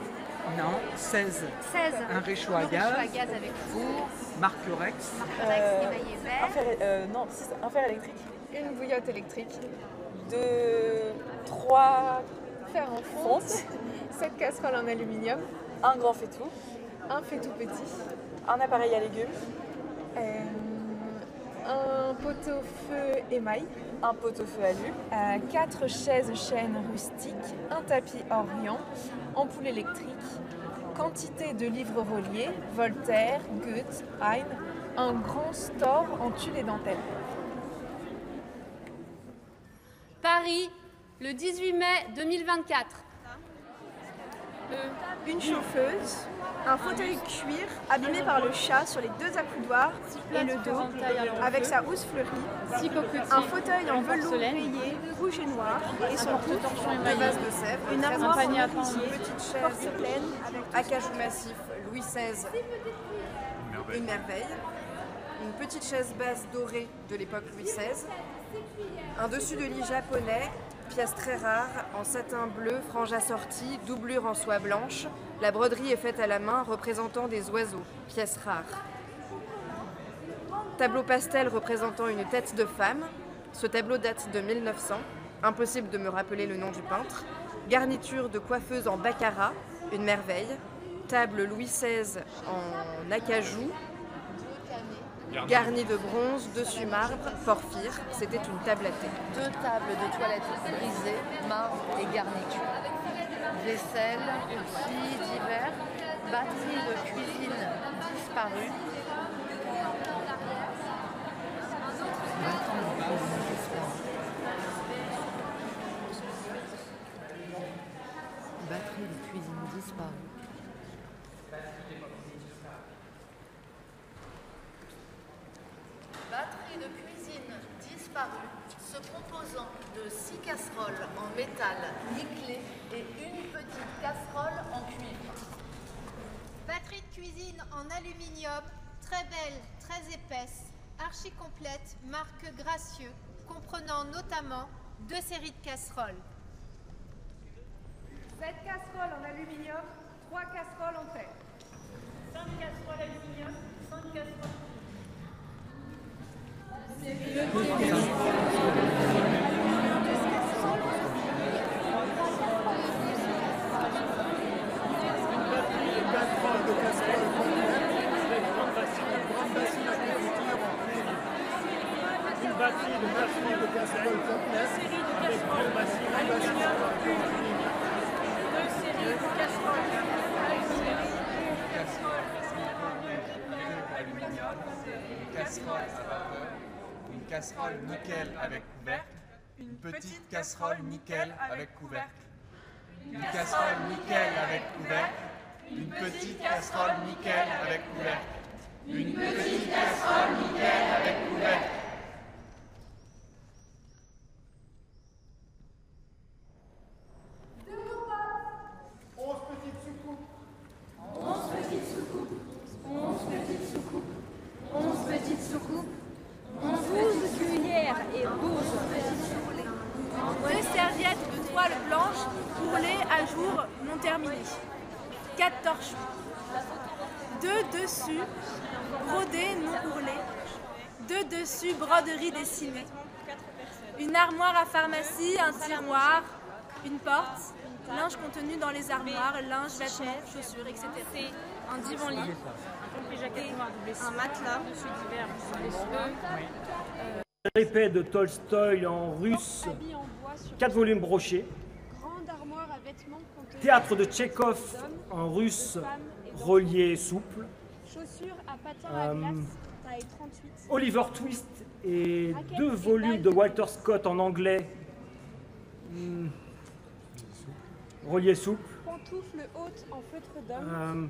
Non, 16. 16. Un réchaud à gaz. Avec four. Marque Rex. Émaillé vert. Non, un fer électrique. Une bouillotte électrique. 3 fers en fonte. 7 casseroles en aluminium. Un grand faitout. Un faitout petit. Un appareil à légumes. Un pot-au-feu émail. Un pot-au-feu alu. 4 chaises chêne rustiques. Un tapis Orient. Ampoule électrique. Quantité de livres reliés. Voltaire, Goethe, Heine. Un grand store en tulle et dentelle. Paris, le 18 mai 2024. Une chauffeuse, un fauteuil cuir abîmé par le chat sur les 2 accoudoirs et le dos, avec sa housse fleurie, un fauteuil en velours rayé, rouge et noir, et son tout, Un vase de sèvres, une armoire en une osier, petite chaise porcelaine, acajou massif Louis XVI, une merveille. Une petite chaise basse dorée de l'époque Louis XVI. Un dessus de lit japonais, pièce très rare, en satin bleu, frange assortie, doublure en soie blanche. La broderie est faite à la main, représentant des oiseaux, pièce rare. tableau pastel représentant une tête de femme. Ce tableau date de 1900. Impossible de me rappeler le nom du peintre. Garniture de coiffeuse en baccarat, une merveille. Table Louis XVI en acajou, garnie de bronze, dessus marbre, porphyre. C'était une table à thé. 2 tables de toilette brisées, marbre et garniture. Vaisselle, outils divers, batterie de cuisine disparue. Batterie de cuisine disparue. Batterie de cuisine disparue, se composant de 6 casseroles en métal nickelé et une petite casserole en cuivre. Batterie de cuisine en aluminium, très belle, très épaisse, archi complète, marque Gracieux, comprenant notamment 2 séries de casseroles. 7 casseroles en aluminium, 3 casseroles en terre. 5 casseroles aluminium, 5 casseroles. Batterie de casserole de casserole complète avec grande bassine aluminium. 2 séries de casseroles aluminium, une casserole à vapeur, une casserole nickel avec couvercle, une petite casserole nickel avec couvercle, une casserole nickel avec couvercle, une petite casserole nickel avec couvercle, une petite casserole nickel avec couvercle. Serviettes de toile blanche roulées à jour non terminées. 4 torchons. 2 dessus, brodés non ourlés. 2 dessus, broderie dessinée. Une armoire à pharmacie, un tiroir, une porte, linge contenu dans les armoires, linge, vêtements, chaussures, etc. Un divan-lit, un matelas, Épée de Tolstoï en russe, 4 volumes brochés. Théâtre de Tchekhov en russe, relié souple. Chaussures à patins à glace, taille 38. Oliver Twist et 2 volumes de Walter Scott en anglais, relié souple. Pantoufles hautes en feutre d'homme.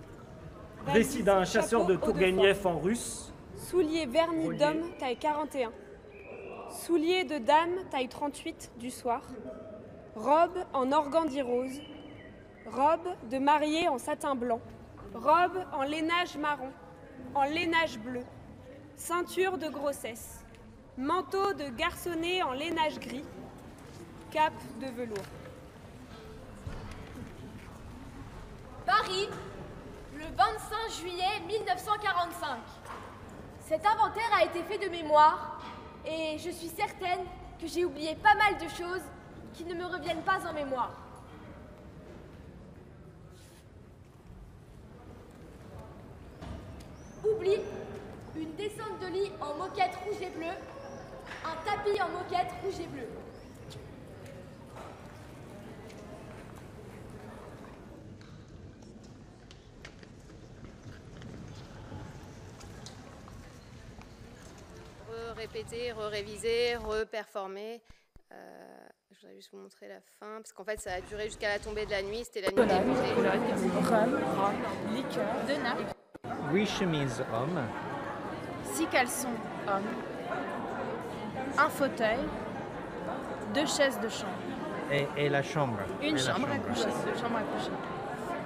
Récit d'un chasseur de Tourgueniev en russe. Souliers vernis d'homme, taille 41. Souliers de dame, taille 38, du soir. Robe en organdie rose. Robe de mariée en satin blanc. Robe en lainage marron. En lainage bleu. Ceinture de grossesse. Manteau de garçonnet en lainage gris. Cape de velours. Paris, le 25 juillet 1945. Cet inventaire a été fait de mémoire et je suis certaine que j'ai oublié pas mal de choses qui ne me reviennent pas en mémoire. Oubli, une descente de lit en moquette rouge et bleu, un tapis en moquette rouge et bleu. Répéter, réviser, reperformer. Je voudrais juste vous montrer la fin, parce qu'en fait ça a duré jusqu'à la tombée de la nuit, c'était la nuit des rhum, liqueur, de nappe. 8 chemises hommes. 6 caleçons hommes. Un fauteuil. 2 chaises de chambre. Et la chambre. Une chambre à coucher. 2 chambres à coucher.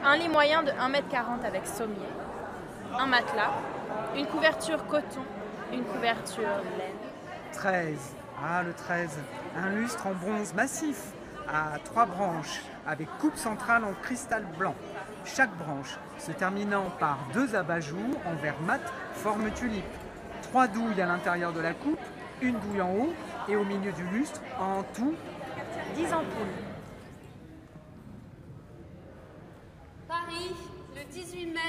Un lit moyen de 1,40 m avec sommier. Un matelas. Une couverture coton. Une couverture laine. 13. Ah, le 13. Un lustre en bronze massif à 3 branches avec coupe centrale en cristal blanc. Chaque branche se terminant par 2 abat-jours en verre mat forme tulipe. 3 douilles à l'intérieur de la coupe, une douille en haut et au milieu du lustre, en tout 10 ampoules. Paris, le 18 mai.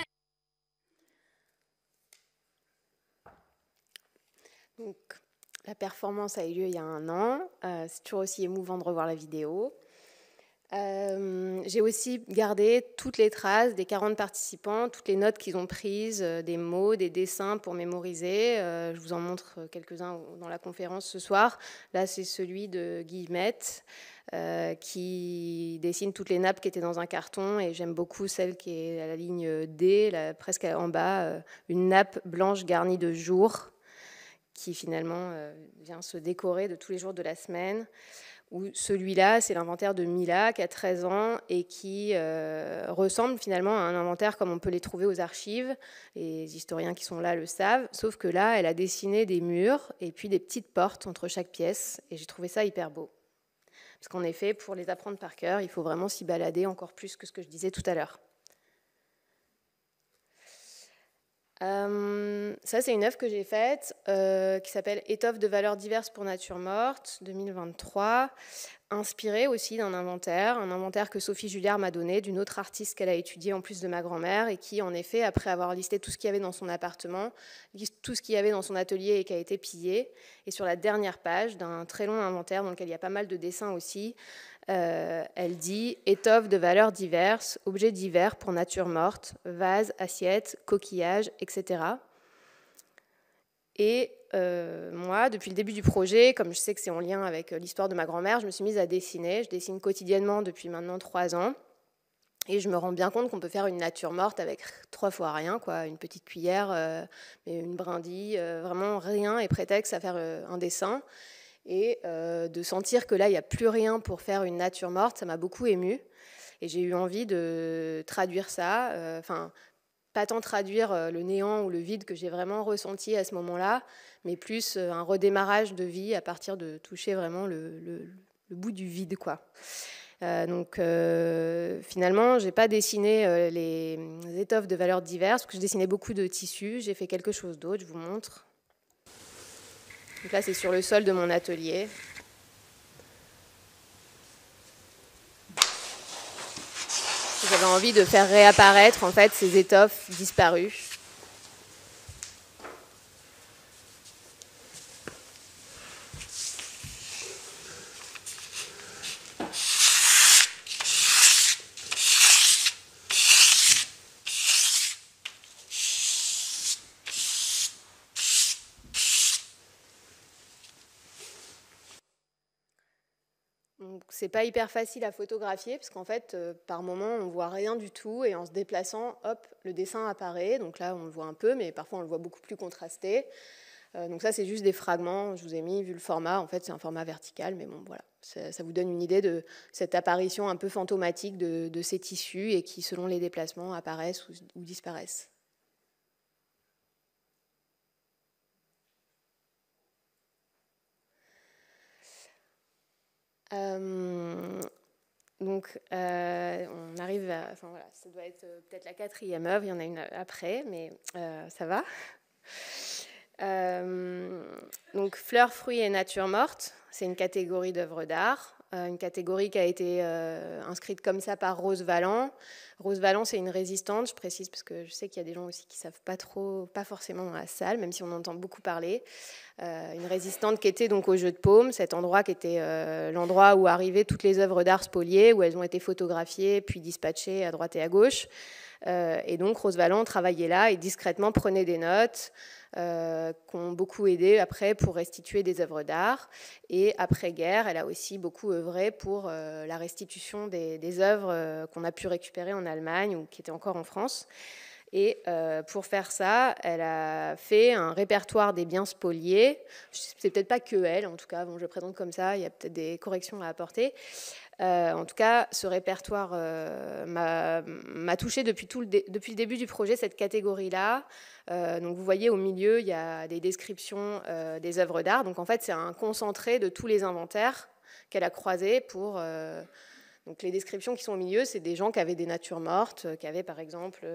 Donc, la performance a eu lieu il y a 1 an. C'est toujours aussi émouvant de revoir la vidéo. J'ai aussi gardé toutes les traces des 40 participants, toutes les notes qu'ils ont prises, des mots, des dessins pour mémoriser. Je vous en montre quelques-uns dans la conférence ce soir. Là, c'est celui de Guillemette qui dessine toutes les nappes qui étaient dans un carton. Et j'aime beaucoup celle qui est à la ligne D, là, presque en bas, une nappe blanche garnie de jours, qui finalement vient se décorer de tous les jours de la semaine. Ou celui-là, c'est l'inventaire de Mila, qui a 13 ans et qui ressemble finalement à un inventaire comme on peut les trouver aux archives. Les historiens qui sont là le savent, sauf que là, elle a dessiné des murs et puis des petites portes entre chaque pièce, et j'ai trouvé ça hyper beau. Parce qu'en effet, pour les apprendre par cœur, il faut vraiment s'y balader encore plus que ce que je disais tout à l'heure. Ça, c'est une œuvre que j'ai faite qui s'appelle « Étoffe de valeurs diverses pour nature morte » 2023, inspirée aussi d'un inventaire, un inventaire que Sophie Julliard m'a donné d'une autre artiste qu'elle a étudiée en plus de ma grand-mère et qui, en effet, après avoir listé tout ce qu'il y avait dans son appartement, liste tout ce qu'il y avait dans son atelier et qui a été pillé, et sur la dernière page d'un très long inventaire dans lequel il y a pas mal de dessins aussi, elle dit « Étoffe de valeurs diverses, objets divers pour nature morte, vases, assiettes, coquillages, etc. » Et moi, depuis le début du projet, comme je sais que c'est en lien avec l'histoire de ma grand-mère, je me suis mise à dessiner. Je dessine quotidiennement depuis maintenant 3 ans. Et je me rends bien compte qu'on peut faire une nature morte avec 3 fois rien, quoi, une petite cuillère, une brindille, vraiment rien est prétexte à faire un dessin. Et de sentir que là, il n'y a plus rien pour faire une nature morte, ça m'a beaucoup émue. Et j'ai eu envie de traduire ça, pas tant traduire le néant ou le vide que j'ai vraiment ressenti à ce moment-là, mais plus un redémarrage de vie à partir de toucher vraiment le bout du vide, quoi. Donc finalement, je n'ai pas dessiné les étoffes de valeurs diverses, parce que je dessinais beaucoup de tissus. J'ai fait quelque chose d'autre, je vous montre. Donc là, c'est sur le sol de mon atelier. J'avais envie de faire réapparaître en fait ces étoffes disparues. C'est pas hyper facile à photographier parce qu'en fait, par moment, on voit rien du tout et en se déplaçant, hop, le dessin apparaît. Donc là, on le voit un peu, mais parfois on le voit beaucoup plus contrasté. Donc ça, c'est juste des fragments. Je vous ai mis, vu le format, en fait, c'est un format vertical, mais bon, voilà. Ça vous donne une idée de cette apparition un peu fantomatique de ces tissus et qui, selon les déplacements, apparaissent ou disparaissent. Donc, on arrive à... Enfin, voilà, ça doit être peut-être la 4e œuvre, il y en a une après, mais ça va. Donc, fleurs, fruits et nature morte, c'est une catégorie d'œuvres d'art, une catégorie qui a été inscrite comme ça par Rose Valland. Rose Valland, c'est une résistante, je précise, parce que je sais qu'il y a des gens aussi qui ne savent pas trop, pas forcément dans la salle, même si on entend beaucoup parler. Une résistante qui était donc au Jeu de Paume, cet endroit qui était l'endroit où arrivaient toutes les œuvres d'art spoliées, où elles ont été photographiées puis dispatchées à droite et à gauche. Et donc Rose Valland travaillait là et discrètement prenait des notes qui ont beaucoup aidé après pour restituer des œuvres d'art. Et après-guerre, elle a aussi beaucoup œuvré pour la restitution des œuvres qu'on a pu récupérer en Allemagne ou qui étaient encore en France. Et pour faire ça, elle a fait un répertoire des biens spoliés. C'est peut-être pas que elle, en tout cas, bon, je le présente comme ça, il y a peut-être des corrections à apporter. En tout cas, ce répertoire m'a touchée depuis le début du projet, cette catégorie-là. Donc vous voyez, au milieu, il y a des descriptions des œuvres d'art. Donc en fait, c'est un concentré de tous les inventaires qu'elle a croisés pour... donc les descriptions qui sont au milieu, c'est des gens qui avaient des natures mortes, qui avaient par exemple...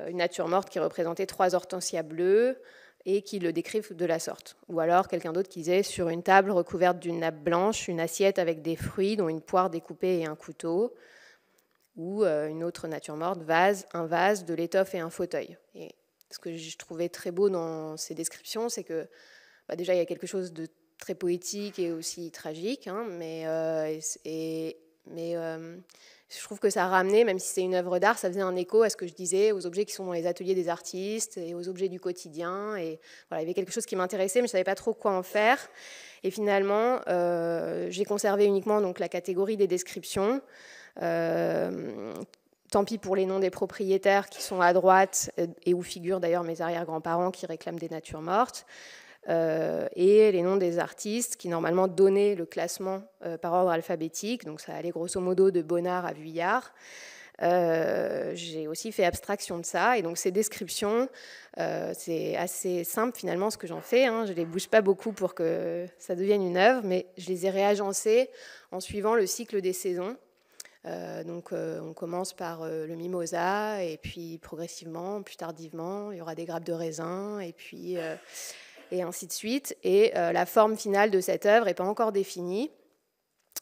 une nature morte qui représentait 3 hortensias bleues et qui le décrivent de la sorte. Ou alors quelqu'un d'autre qui disait sur une table recouverte d'une nappe blanche, une assiette avec des fruits, dont une poire découpée et un couteau. Ou une autre nature morte, un vase, de l'étoffe et un fauteuil. Et ce que je trouvais très beau dans ces descriptions, c'est que déjà il y a quelque chose de très poétique et aussi tragique, hein, mais je trouve que ça ramenait, même si c'est une œuvre d'art, ça faisait un écho à ce que je disais, aux objets qui sont dans les ateliers des artistes et aux objets du quotidien. Et voilà, il y avait quelque chose qui m'intéressait, mais je ne savais pas trop quoi en faire. Et finalement, j'ai conservé uniquement donc, la catégorie des descriptions. Tant pis pour les noms des propriétaires qui sont à droite et où figurent d'ailleurs mes arrière-grands-parents qui réclament des natures mortes. Et les noms des artistes qui normalement donnaient le classement par ordre alphabétique, donc ça allait grosso modo de Bonnard à Vuillard. J'ai aussi fait abstraction de ça, et donc ces descriptions, c'est assez simple finalement ce que j'en fais, hein. Je ne les bouge pas beaucoup pour que ça devienne une œuvre, mais je les ai réagencées en suivant le cycle des saisons. On commence par le mimosa, et puis progressivement, plus tardivement, il y aura des grappes de raisin, et puis... et ainsi de suite. Et la forme finale de cette œuvre n'est pas encore définie.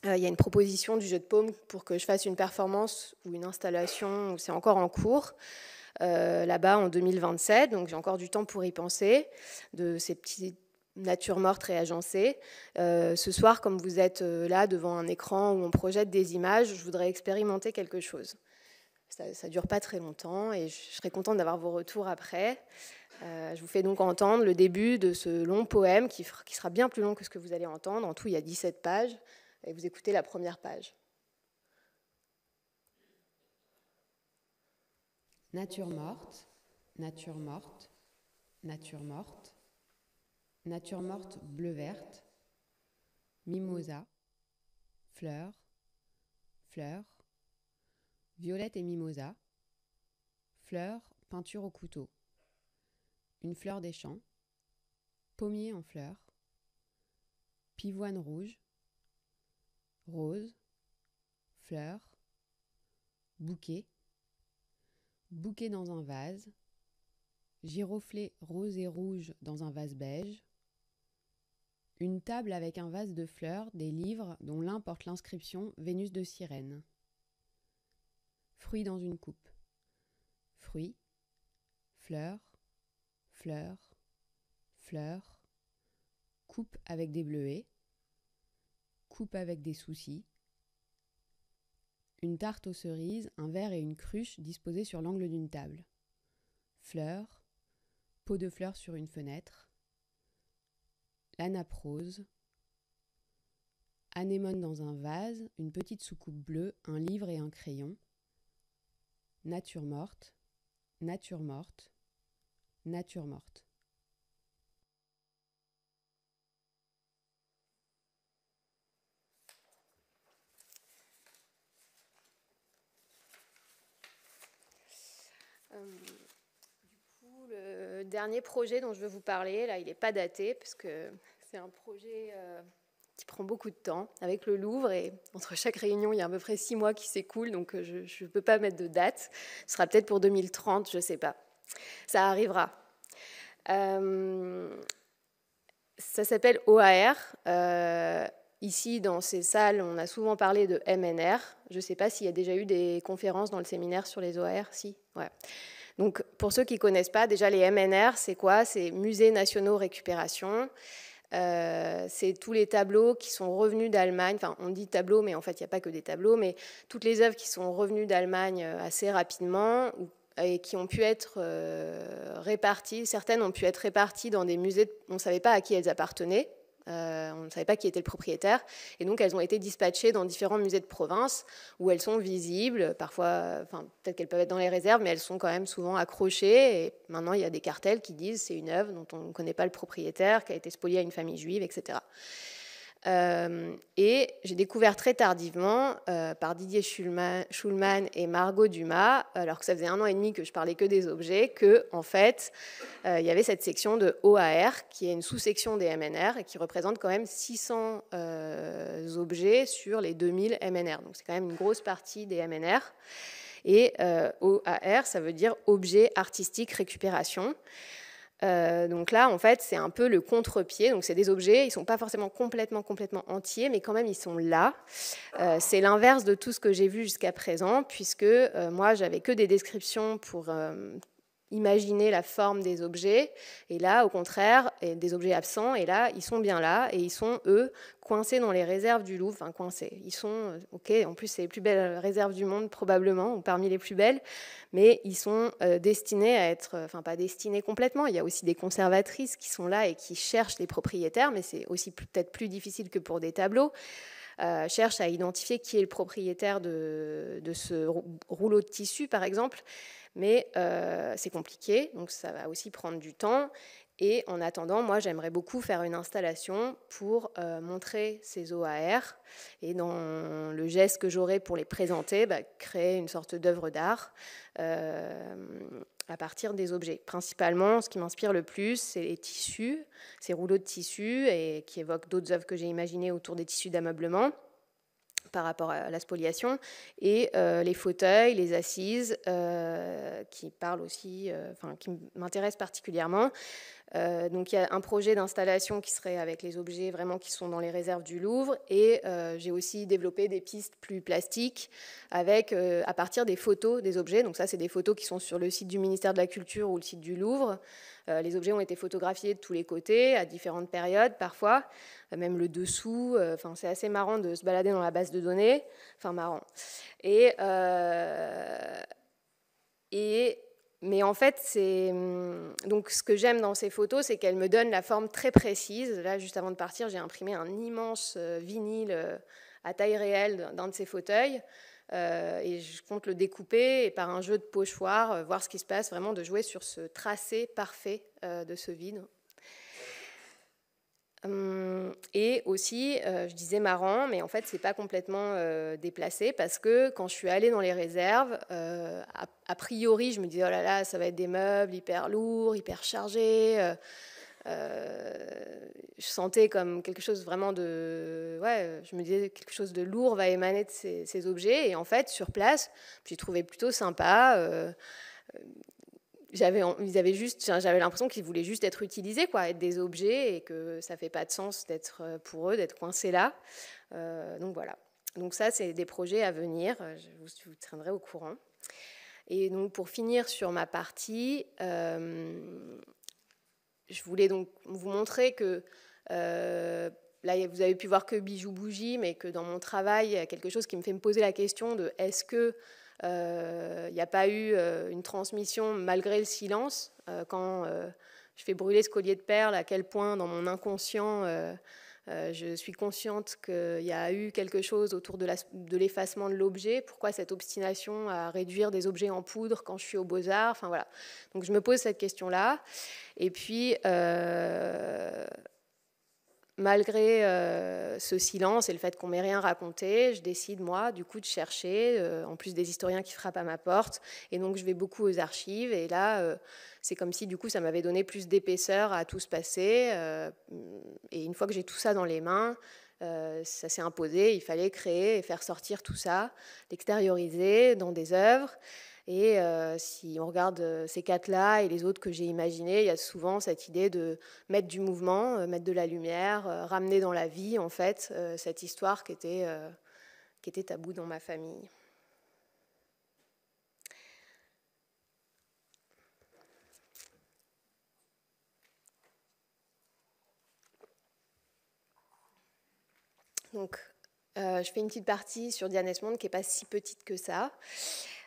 Il y a une proposition du Jeu de Paume pour que je fasse une performance ou une installation, c'est encore en cours, là-bas en 2027, donc j'ai encore du temps pour y penser, de ces petites natures mortes réagencées. Ce soir, comme vous êtes là devant un écran où on projette des images, je voudrais expérimenter quelque chose. Ça ne dure pas très longtemps et je serais contente d'avoir vos retours après. Je vous fais donc entendre le début de ce long poème qui sera bien plus long que ce que vous allez entendre. En tout, il y a 17 pages. Et vous écoutez la première page. Nature morte, nature morte, nature morte, nature morte bleu-verte, mimosa, fleurs, fleurs, violette et mimosa, fleurs, peinture au couteau. Une fleur des champs, pommier en fleurs, pivoine rouge, rose, fleurs, bouquet, bouquet dans un vase, giroflée rose et rouge dans un vase beige, une table avec un vase de fleurs, des livres dont l'un porte l'inscription Vénus de Cyrène. Fruits dans une coupe, fruits, fleurs, fleurs, fleurs, coupe avec des bleuets, coupe avec des soucis, une tarte aux cerises, un verre et une cruche disposés sur l'angle d'une table, fleurs, pot de fleurs sur une fenêtre, la nappe rose, anémone dans un vase, une petite soucoupe bleue, un livre et un crayon, nature morte, nature morte, nature morte. Du coup, le dernier projet dont je veux vous parler, là, il n'est pas daté, parce que c'est un projet qui prend beaucoup de temps avec le Louvre, et entre chaque réunion, il y a à peu près 6 mois qui s'écoulent, donc je ne peux pas mettre de date. Ce sera peut-être pour 2030, je ne sais pas. Ça arrivera. Ça s'appelle OAR. Ici, dans ces salles, on a souvent parlé de MNR. Je ne sais pas s'il y a déjà eu des conférences dans le séminaire sur les OAR. Si, ouais. Donc, pour ceux qui ne connaissent pas, déjà les MNR, c'est quoi? C'est Musées Nationaux Récupération. C'est tous les tableaux qui sont revenus d'Allemagne. Enfin, on dit tableaux, mais en fait, il n'y a pas que des tableaux. Mais toutes les œuvres qui sont revenues d'Allemagne assez rapidement, et qui ont pu être réparties. Certaines ont pu être réparties dans des musées. On ne savait pas à qui elles appartenaient. On ne savait pas qui était le propriétaire. Et donc, elles ont été dispatchées dans différents musées de province où elles sont visibles. Parfois, enfin, peut-être qu'elles peuvent être dans les réserves, mais elles sont quand même souvent accrochées. Et maintenant, il y a des cartels qui disent c'est une œuvre dont on ne connaît pas le propriétaire, qui a été spoliée à une famille juive, etc. Et j'ai découvert très tardivement par Didier Schulman et Margot Dumas, alors que ça faisait 1 an et demi que je parlais que des objets, que en fait il y avait cette section de OAR qui est une sous-section des MNR et qui représente quand même 600 objets sur les 2000 MNR. Donc c'est quand même une grosse partie des MNR. Et OAR, ça veut dire objet artistique récupération. Donc là, en fait, c'est un peu le contre-pied. Donc c'est des objets, ils ne sont pas forcément complètement entiers, mais quand même, ils sont là. C'est l'inverse de tout ce que j'ai vu jusqu'à présent, puisque moi, j'avais que des descriptions pour imaginer la forme des objets. Et là, au contraire, des objets absents. Et là, ils sont bien là. Et ils sont, eux, coincés dans les réserves du Louvre. Enfin, coincés. Ils sont, OK, en plus, c'est les plus belles réserves du monde, probablement, ou parmi les plus belles. Mais ils sont destinés à être... Enfin, pas destinés complètement. Il y a aussi des conservatrices qui sont là et qui cherchent les propriétaires. Mais c'est aussi peut-être plus difficile que pour des tableaux. Cherchent à identifier qui est le propriétaire de ce rouleau de tissu, par exemple. Mais c'est compliqué, donc ça va aussi prendre du temps. Et en attendant, moi, j'aimerais beaucoup faire une installation pour montrer ces OAR. Et dans le geste que j'aurai pour les présenter, créer une sorte d'œuvre d'art à partir des objets. Principalement, ce qui m'inspire le plus, c'est les tissus, ces rouleaux de tissus, et qui évoquent d'autres œuvres que j'ai imaginées autour des tissus d'ameublement par rapport à la spoliation, et les fauteuils, les assises, qui parlent aussi, qui m'intéressent particulièrement. Donc il y a un projet d'installation qui serait avec les objets vraiment qui sont dans les réserves du Louvre, et j'ai aussi développé des pistes plus plastiques avec, à partir des photos des objets. Donc ça, c'est des photos qui sont sur le site du ministère de la Culture ou le site du Louvre. Les objets ont été photographiés de tous les côtés, à différentes périodes parfois, même le dessous. C'est assez marrant de se balader dans la base de données. Enfin, marrant. Mais en fait, donc ce que j'aime dans ces photos, c'est qu'elles me donnent la forme très précise. Là, juste avant de partir, j'ai imprimé un immense vinyle à taille réelle d'un de ces fauteuils. Et je compte le découper et par un jeu de pochoir, voir ce qui se passe, vraiment de jouer sur ce tracé parfait de ce vide. Et aussi, je disais marrant, mais en fait, c'est pas complètement déplacé, parce que quand je suis allée dans les réserves, a priori, je me disais, oh là là, ça va être des meubles hyper lourds, hyper chargés. Je sentais comme quelque chose vraiment de... Ouais, je me disais quelque chose de lourd va émaner de ces objets. Et en fait, sur place, j'ai trouvé plutôt sympa. J'avais l'impression qu'ils voulaient juste être utilisés, être des objets, et que ça ne fait pas de sens pour eux d'être coincés là. Donc voilà. Donc ça, c'est des projets à venir. Je vous tiendrai au courant. Et donc pour finir sur ma partie, je voulais donc vous montrer que là, vous avez pu voir que bijoux bougies, mais que dans mon travail, il y a quelque chose qui me fait me poser la question de est-ce que il n'y a pas eu une transmission malgré le silence quand je fais brûler ce collier de perles, à quel point dans mon inconscient je suis consciente qu'il y a eu quelque chose autour de l'effacement de l'objet. Pourquoi cette obstination à réduire des objets en poudre quand je suis aux Beaux-Arts? Enfin voilà. Donc je me pose cette question-là. Et puis malgré ce silence et le fait qu'on ne m'ait rien raconté, je décide, moi, du coup, de chercher, en plus des historiens qui frappent à ma porte. Et donc, je vais beaucoup aux archives. Et là, c'est comme si, du coup, ça m'avait donné plus d'épaisseur à tout se passer. Et une fois que j'ai tout ça dans les mains, ça s'est imposé. Il fallait créer et faire sortir tout ça, l'extérioriser dans des œuvres. Et si on regarde ces quatre-là et les autres que j'ai imaginés, il y a souvent cette idée de mettre du mouvement, mettre de la lumière, ramener dans la vie, en fait, cette histoire qui était taboue dans ma famille. Donc, je fais une petite partie sur Diane Esmond qui n'est pas si petite que ça.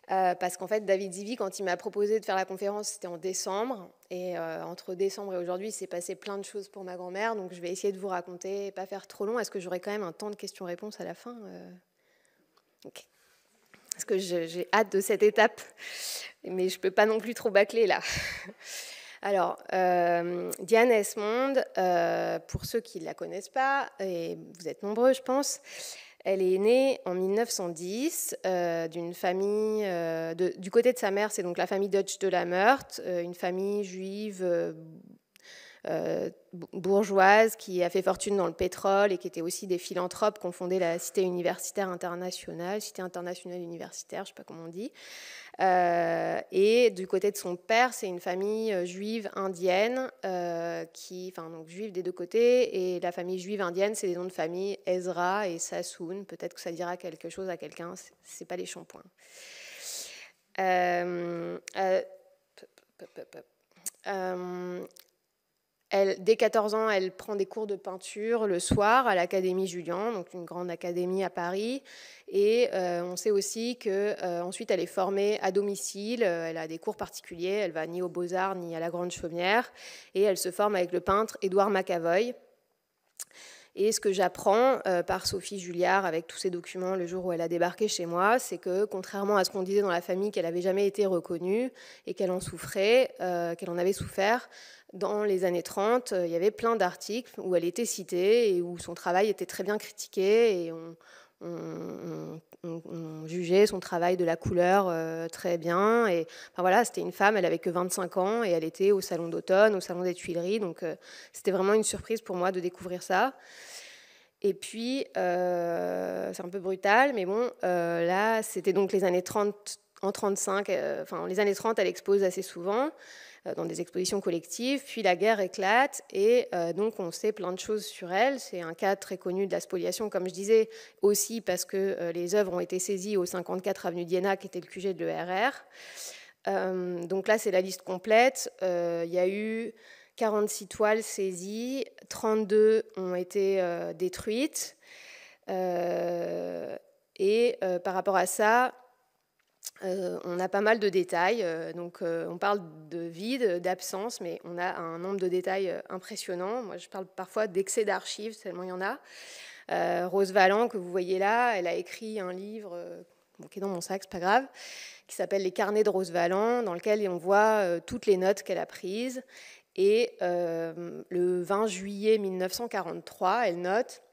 Parce qu'en fait, David Zivie, quand il m'a proposé de faire la conférence, c'était en décembre. Et entre décembre et aujourd'hui, il s'est passé plein de choses pour ma grand-mère. Donc, je vais essayer de vous raconter, pas faire trop long. Est-ce que j'aurai quand même un temps de questions-réponses à la fin? Ok. Parce que j'ai hâte de cette étape. Mais je ne peux pas non plus trop bâcler, là. Alors, Diane Esmond, pour ceux qui ne la connaissent pas, et vous êtes nombreux, je pense, elle est née en 1910 d'une famille, du côté de sa mère, c'est donc la famille Deutsch de la Meurthe, une famille juive bourgeoise qui a fait fortune dans le pétrole et qui était aussi des philanthropes qui ont fondé la Cité universitaire internationale, Cité internationale universitaire, je ne sais pas comment on dit. Et du côté de son père, c'est une famille juive indienne, donc juive des deux côtés, et la famille juive indienne, c'est des noms de famille Ezra et Sassoon. Peut-être que ça dira quelque chose à quelqu'un, c'est pas les shampoings. Dès 14 ans, elle prend des cours de peinture le soir à l'Académie Julian, donc une grande académie à Paris. Et on sait aussi qu'ensuite, elle est formée à domicile. Elle a des cours particuliers. Elle va ni aux Beaux-Arts ni à la Grande Chaumière. Et elle se forme avec le peintre Édouard McAvoy. Et ce que j'apprends par Sophie Julliard avec tous ces documents le jour où elle a débarqué chez moi, c'est que contrairement à ce qu'on disait dans la famille, qu'elle n'avait jamais été reconnue et qu'elle en souffrait, qu'elle en avait souffert, dans les années 30, il y avait plein d'articles où elle était citée et où son travail était très bien critiqué et on jugeait son travail de la couleur très bien. Et, enfin, voilà, c'était une femme, elle n'avait que 25 ans et elle était au Salon d'automne, au Salon des Tuileries. Donc c'était vraiment une surprise pour moi de découvrir ça. Et puis, c'est un peu brutal, mais bon, là, c'était donc les années 30, en 35, les années 30, elle expose assez souvent dans des expositions collectives, puis la guerre éclate, et donc on sait plein de choses sur elle. C'est un cas très connu de la spoliation, comme je disais, aussi parce que les œuvres ont été saisies au 54 avenue d'Iéna, qui était le QG de l'ERR. Donc là, c'est la liste complète. Il y a eu 46 toiles saisies, 32 ont été détruites. Et par rapport à ça, on a pas mal de détails. Donc, on parle de vide, d'absence, mais on a un nombre de détails impressionnants. Moi, je parle parfois d'excès d'archives, tellement il y en a. Rose Valland, que vous voyez là, elle a écrit un livre qui est dans mon sac, c'est pas grave, qui s'appelle Les carnets de Rose Valland, dans lequel on voit toutes les notes qu'elle a prises. Et le 20 juillet 1943, elle note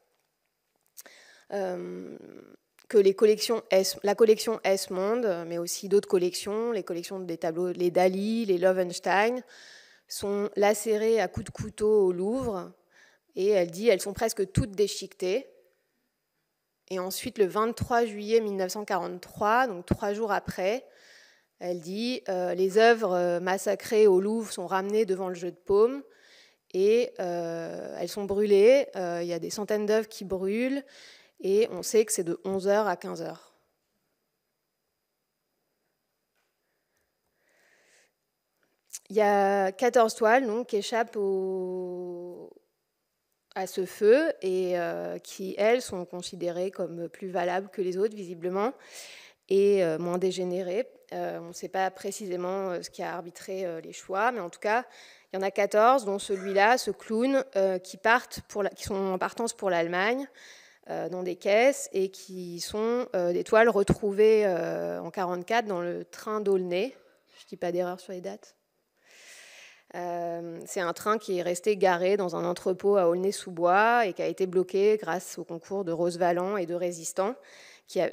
que la collection Esmond, mais aussi d'autres collections, les collections des tableaux, les Dali, les Loewenstein, sont lacérées à coups de couteau au Louvre. Et elle dit elles sont presque toutes déchiquetées. Et ensuite, le 23 juillet 1943, donc 3 jours après, elle dit les œuvres massacrées au Louvre sont ramenées devant le jeu de paume et elles sont brûlées. Il y a des centaines d'œuvres qui brûlent et on sait que c'est de 11h à 15h. Il y a 14 toiles donc, qui échappent à ce feu et qui, elles, sont considérées comme plus valables que les autres, visiblement, et moins dégénérées. On ne sait pas précisément ce qui a arbitré les choix, mais en tout cas, il y en a 14, dont celui-là, ce clown, qui sont en partance pour l'Allemagne, dans des caisses, et qui sont des toiles retrouvées en 1944 dans le train d'Aulnay. Je ne dis pas d'erreur sur les dates. C'est un train qui est resté garé dans un entrepôt à Aulnay-sous-Bois et qui a été bloqué grâce au concours de Rose Valland et de résistants.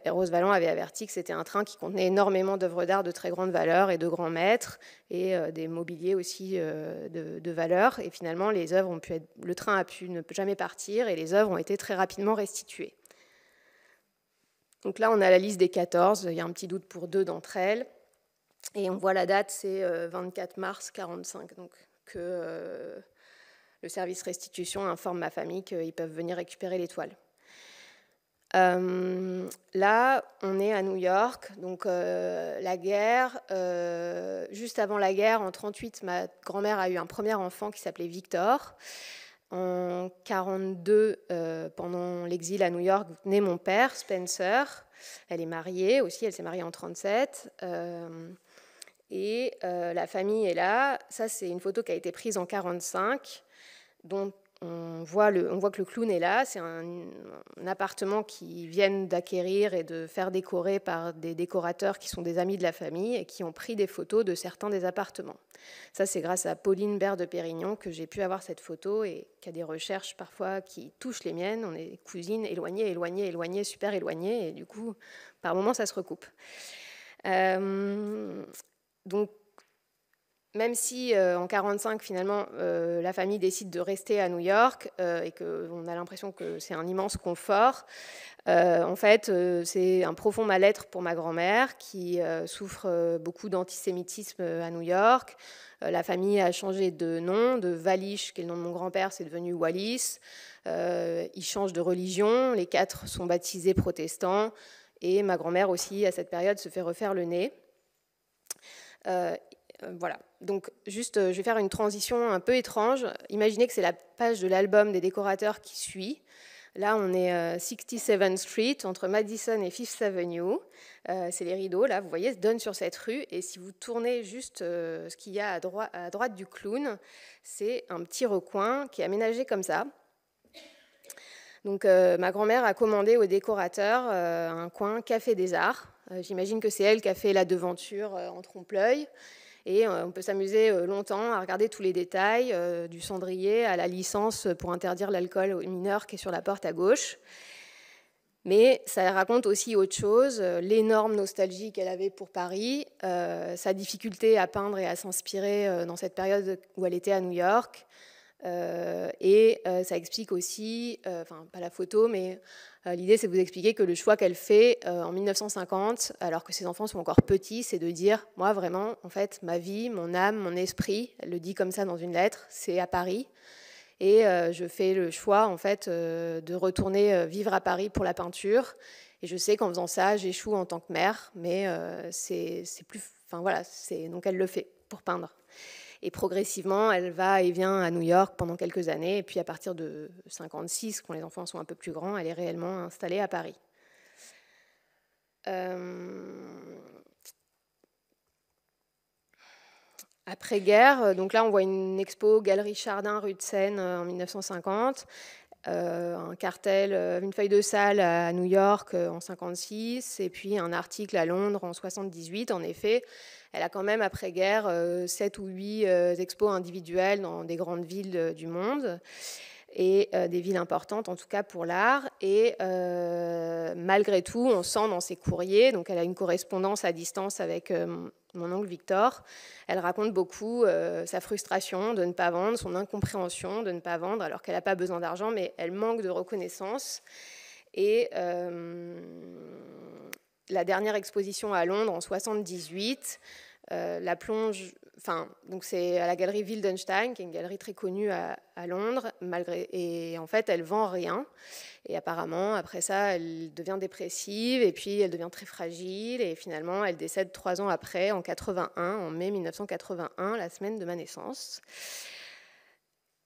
Rose Valland avait averti que c'était un train qui contenait énormément d'œuvres d'art de très grande valeur et de grands maîtres et des mobiliers aussi de valeur. Et finalement, le train a pu ne jamais partir et les œuvres ont été très rapidement restituées. Donc là, on a la liste des 14. Il y a un petit doute pour 2 d'entre elles. Et on voit la date, c'est 24 mars 1945. Donc que le service restitution informe ma famille qu'ils peuvent venir récupérer les toiles. Là, on est à New York, donc la guerre. Juste avant la guerre, en 1938, ma grand-mère a eu un premier enfant qui s'appelait Victor. En 1942, pendant l'exil à New York, naît mon père, Spencer. Elle est mariée aussi, elle s'est mariée en 1937. Et la famille est là. Ça, c'est une photo qui a été prise en 1945, dont on voit que le clown est là. C'est un appartement qu'ils viennent d'acquérir et de faire décorer par des décorateurs qui sont des amis de la famille et qui ont pris des photos de certains des appartements. Ça, c'est grâce à Pauline Bert de Pérignon que j'ai pu avoir cette photo et qu'il y a des recherches parfois qui touchent les miennes. On est cousines éloignées, super éloignées, et du coup, par moments, ça se recoupe. Donc, même si en 1945, finalement, la famille décide de rester à New York et qu'on a l'impression que c'est un immense confort, en fait, c'est un profond mal-être pour ma grand-mère qui souffre beaucoup d'antisémitisme à New York. La famille a changé de nom, de Walish, qui est le nom de mon grand-père, c'est devenu Wallis. Ils changent de religion, les 4 sont baptisés protestants, et ma grand-mère aussi, à cette période, se fait refaire le nez. Voilà, donc juste, je vais faire une transition un peu étrange. Imaginez que c'est la page de l'album des décorateurs qui suit. Là, on est 67th Street, entre Madison et Fifth Avenue. C'est les rideaux, là, vous voyez, donnent sur cette rue. Et si vous tournez juste ce qu'il y a à droite du clown, c'est un petit recoin qui est aménagé comme ça. Donc, ma grand-mère a commandé au décorateur un coin Café des Arts. J'imagine que c'est elle qui a fait la devanture en trompe-l'œil. Et on peut s'amuser longtemps à regarder tous les détails, du cendrier à la licence pour interdire l'alcool aux mineurs qui est sur la porte à gauche. Mais ça raconte aussi autre chose, l'énorme nostalgie qu'elle avait pour Paris, sa difficulté à peindre et à s'inspirer dans cette période où elle était à New York. Et ça explique aussi, enfin pas la photo, mais l'idée c'est de vous expliquer que le choix qu'elle fait en 1950, alors que ses enfants sont encore petits, c'est de dire, moi vraiment, en fait, ma vie, mon âme, mon esprit, elle le dit comme ça dans une lettre, c'est à Paris. Et je fais le choix, en fait, de retourner vivre à Paris pour la peinture. Et je sais qu'en faisant ça, j'échoue en tant que mère, mais c'est plus... Enfin voilà, donc elle le fait pour peindre. Et progressivement, elle va et vient à New York pendant quelques années. Et puis à partir de 1956, quand les enfants sont un peu plus grands, elle est réellement installée à Paris. Après-guerre, donc là on voit une expo Galerie Chardin, rue de Seine en 1950. Un cartel, une feuille de salle à New York en 1956, et puis un article à Londres en 1978. En effet, elle a quand même, après-guerre, 7 ou 8 expos individuelles dans des grandes villes du monde, et des villes importantes, en tout cas pour l'art. Et malgré tout, on sent dans ses courriers, donc elle a une correspondance à distance avec mon oncle Victor, elle raconte beaucoup sa frustration de ne pas vendre, son incompréhension de ne pas vendre, alors qu'elle n'a pas besoin d'argent, mais elle manque de reconnaissance. Et la dernière exposition à Londres en 1978, la plonge, donc c'est à la galerie Wildenstein, qui est une galerie très connue à Londres, et en fait elle vend rien. Et apparemment après ça elle devient dépressive et puis elle devient très fragile et finalement elle décède 3 ans après, en 81, en mai 1981, la semaine de ma naissance.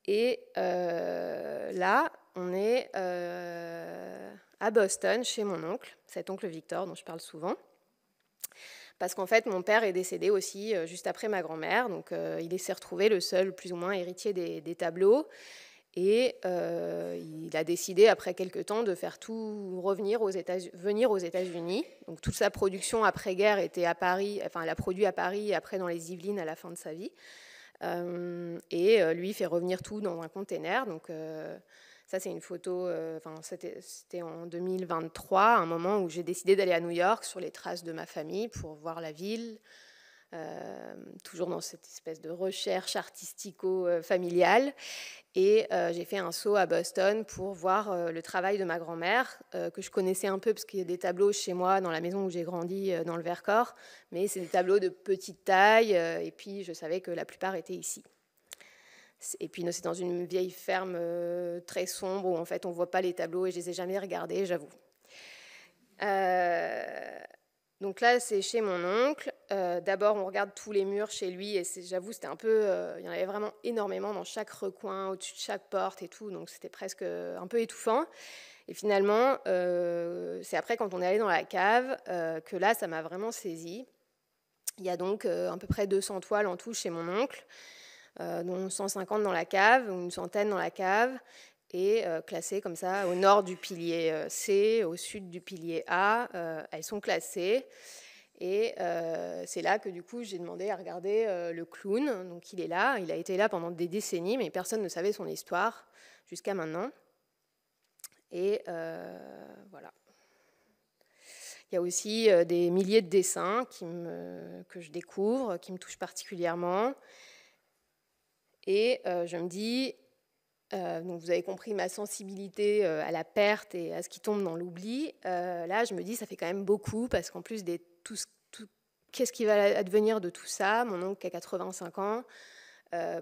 Et là on est à Boston chez mon oncle, cet oncle Victor dont je parle souvent. Parce qu'en fait, mon père est décédé aussi juste après ma grand-mère. Donc, il s'est retrouvé le seul, plus ou moins, héritier des tableaux. Et il a décidé, après quelques temps, de faire tout venir aux États-Unis. Donc, toute sa production après-guerre était à Paris. Enfin, elle a produit à Paris et après dans les Yvelines à la fin de sa vie. Et lui fait revenir tout dans un container. Donc, ça, c'est une photo, c'était en 2023, un moment où j'ai décidé d'aller à New York sur les traces de ma famille pour voir la ville, toujours dans cette espèce de recherche artistico-familiale. Et j'ai fait un saut à Boston pour voir le travail de ma grand-mère, que je connaissais un peu parce qu'il y a des tableaux chez moi dans la maison où j'ai grandi dans le Vercors, mais c'est des tableaux de petite taille, et puis je savais que la plupart étaient ici. Et puis c'est dans une vieille ferme très sombre où en fait on ne voit pas les tableaux et je ne les ai jamais regardés, j'avoue. Donc là c'est chez mon oncle. D'abord on regarde tous les murs chez lui et j'avoue c'était un peu, il y en avait vraiment énormément dans chaque recoin, au-dessus de chaque porte et tout, donc c'était presque un peu étouffant. Et finalement c'est après quand on est allé dans la cave que là ça m'a vraiment saisie. Il y a donc à peu près 200 toiles en tout chez mon oncle. Dont 150 dans la cave, ou une centaine dans la cave, et classées comme ça au nord du pilier C, au sud du pilier A. Elles sont classées. Et c'est là que du coup j'ai demandé à regarder le clown. Donc il est là, il a été là pendant des décennies, mais personne ne savait son histoire jusqu'à maintenant. Et voilà. Il y a aussi des milliers de dessins que je découvre, qui me touchent particulièrement. Et je me dis, donc vous avez compris ma sensibilité à la perte et à ce qui tombe dans l'oubli. Là, je me dis, ça fait quand même beaucoup, parce qu'en plus, qu'est-ce qui va advenir de tout ça? Mon oncle qui a 85 ans,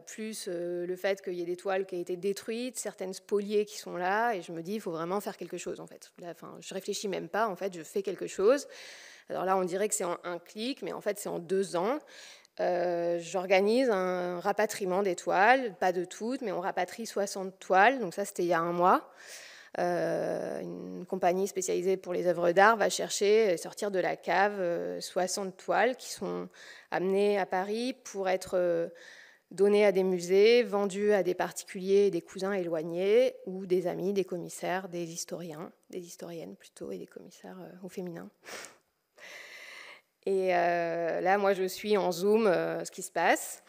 plus le fait qu'il y ait des toiles qui aient été détruites, certaines spoliées qui sont là, et je me dis, il faut vraiment faire quelque chose, en fait. Là, je réfléchis même pas, en fait, je fais quelque chose. Alors là, on dirait que c'est en un clic, mais en fait, c'est en 2 ans. J'organise un rapatriement des toiles, pas de toutes, mais on rapatrie 60 toiles, donc ça, c'était il y a 1 mois. Une compagnie spécialisée pour les œuvres d'art va chercher, sortir de la cave, 60 toiles qui sont amenées à Paris pour être données à des musées, vendues à des particuliers, des cousins éloignés, ou des amis, des commissaires, des historiens, des historiennes plutôt, et des commissaires au féminin. Et là, moi, je suis en Zoom ce qui se passe.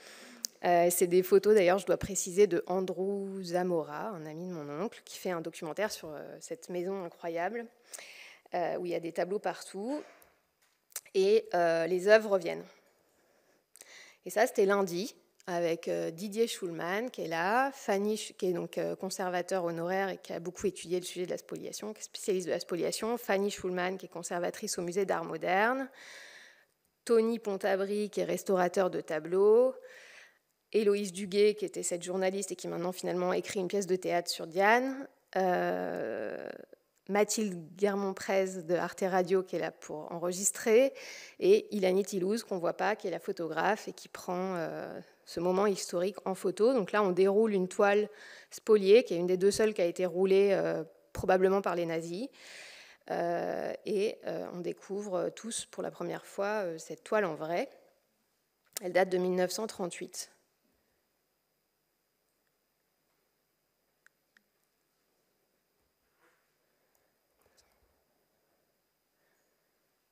C'est des photos, d'ailleurs, je dois préciser, de Andrew Zamora, un ami de mon oncle, qui fait un documentaire sur cette maison incroyable, où il y a des tableaux partout, et les œuvres reviennent. Et ça, c'était lundi, avec Didier Schulman, qui est là, Fanny, qui est donc conservateur honoraire et qui a beaucoup étudié le sujet de la spoliation, qui est spécialiste de la spoliation, Fanny Schulman, qui est conservatrice au musée d'art moderne, Tony Pontabry, qui est restaurateur de tableaux, Héloïse Duguet, qui était cette journaliste et qui maintenant finalement écrit une pièce de théâtre sur Diane, Mathilde Guermont-Prez de Arte Radio, qui est là pour enregistrer, et Ilani Tilouz, qu'on ne voit pas, qui est la photographe et qui prend ce moment historique en photo. Donc là, on déroule une toile spoliée, qui est une des 2 seules qui a été roulée probablement par les nazis. Et on découvre tous pour la première fois cette toile en vrai. Elle date de 1938.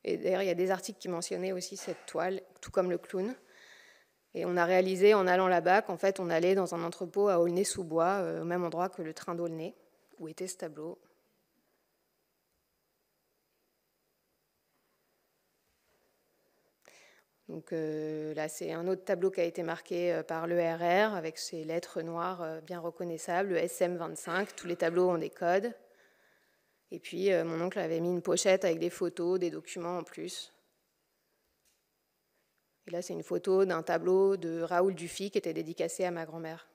Et d'ailleurs, il y a des articles qui mentionnaient aussi cette toile, tout comme le clown. Et on a réalisé en allant là-bas qu'en fait, on allait dans un entrepôt à Aulnay-sous-Bois, au même endroit que le train d'Aulnay, où était ce tableau. Donc là, c'est un autre tableau qui a été marqué par l'ERR, avec ses lettres noires bien reconnaissables, le SM25. Tous les tableaux ont des codes. Et puis, mon oncle avait mis une pochette avec des photos, des documents en plus. Et là, c'est une photo d'un tableau de Raoul Dufy qui était dédicacé à ma grand-mère.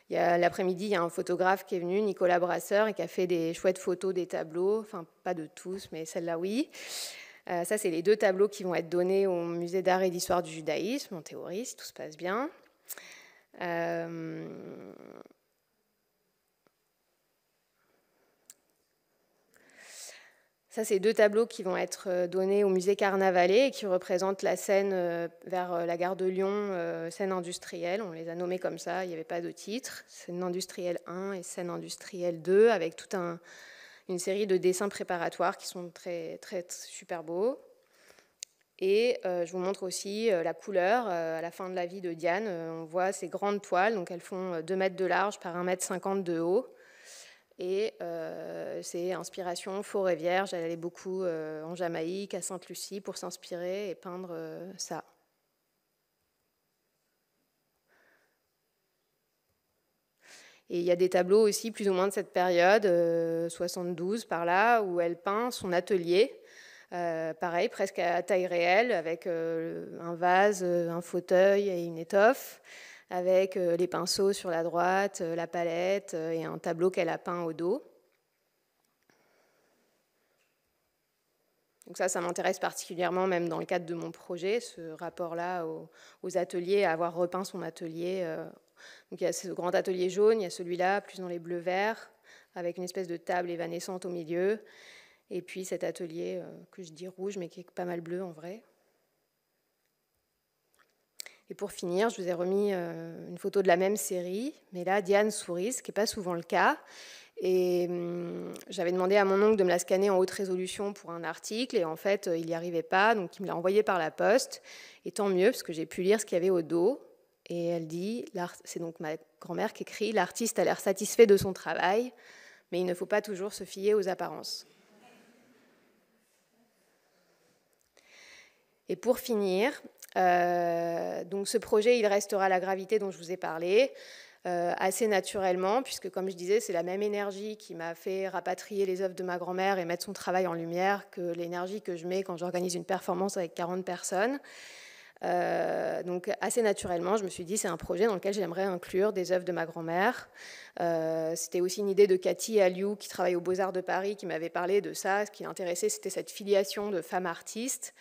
L'après-midi, il y a un photographe qui est venu, Nicolas Brasseur, et qui a fait des chouettes photos des tableaux. Enfin, pas de tous, mais celle-là, oui. Ça, c'est les 2 tableaux qui vont être donnés au Musée d'art et d'histoire du judaïsme, en théorie, si tout se passe bien. Ça, c'est 2 tableaux qui vont être donnés au musée Carnavalet et qui représentent la Seine vers la gare de Lyon, Seine industrielle. On les a nommés comme ça, il n'y avait pas de titre. Seine industrielle 1 et Seine industrielle 2, avec toute une série de dessins préparatoires qui sont très, très, super beaux. Et je vous montre aussi la couleur. À la fin de la vie de Diane, on voit ces grandes toiles. Donc elles font 2 mètres de large par 1,50 m de haut. Et c'est inspiration forêt vierge. Elle allait beaucoup en Jamaïque, à Sainte-Lucie, pour s'inspirer et peindre ça. Et il y a des tableaux aussi, plus ou moins de cette période, 72 par là, où elle peint son atelier. Pareil, presque à taille réelle, avec un vase, un fauteuil et une étoffe, avec les pinceaux sur la droite, la palette et un tableau qu'elle a peint au dos. Donc ça m'intéresse particulièrement, même dans le cadre de mon projet, ce rapport-là aux ateliers, à avoir repeint son atelier. Donc il y a ce grand atelier jaune, il y a celui-là, plus dans les bleus-verts, avec une espèce de table évanescente au milieu. Et puis cet atelier que je dis rouge, mais qui est pas mal bleu en vrai. Et pour finir, je vous ai remis une photo de la même série, mais là, Diane sourit, ce qui n'est pas souvent le cas. Et j'avais demandé à mon oncle de me la scanner en haute résolution pour un article, et en fait, il n'y arrivait pas, donc il me l'a envoyée par la poste. Et tant mieux, parce que j'ai pu lire ce qu'il y avait au dos. Et elle dit, c'est donc ma grand-mère qui écrit, « L'artiste a l'air satisfait de son travail, mais il ne faut pas toujours se fier aux apparences. » Et pour finir, donc ce projet, il restera à la gravité dont je vous ai parlé, assez naturellement, puisque comme je disais, c'est la même énergie qui m'a fait rapatrier les œuvres de ma grand-mère et mettre son travail en lumière que l'énergie que je mets quand j'organise une performance avec 40 personnes. Donc assez naturellement, je me suis dit c'est un projet dans lequel j'aimerais inclure des œuvres de ma grand-mère. C'était aussi une idée de Cathy Aliou qui travaille aux Beaux-Arts de Paris qui m'avait parlé de ça. Ce qui l'intéressait, c'était cette filiation de femmes artistes.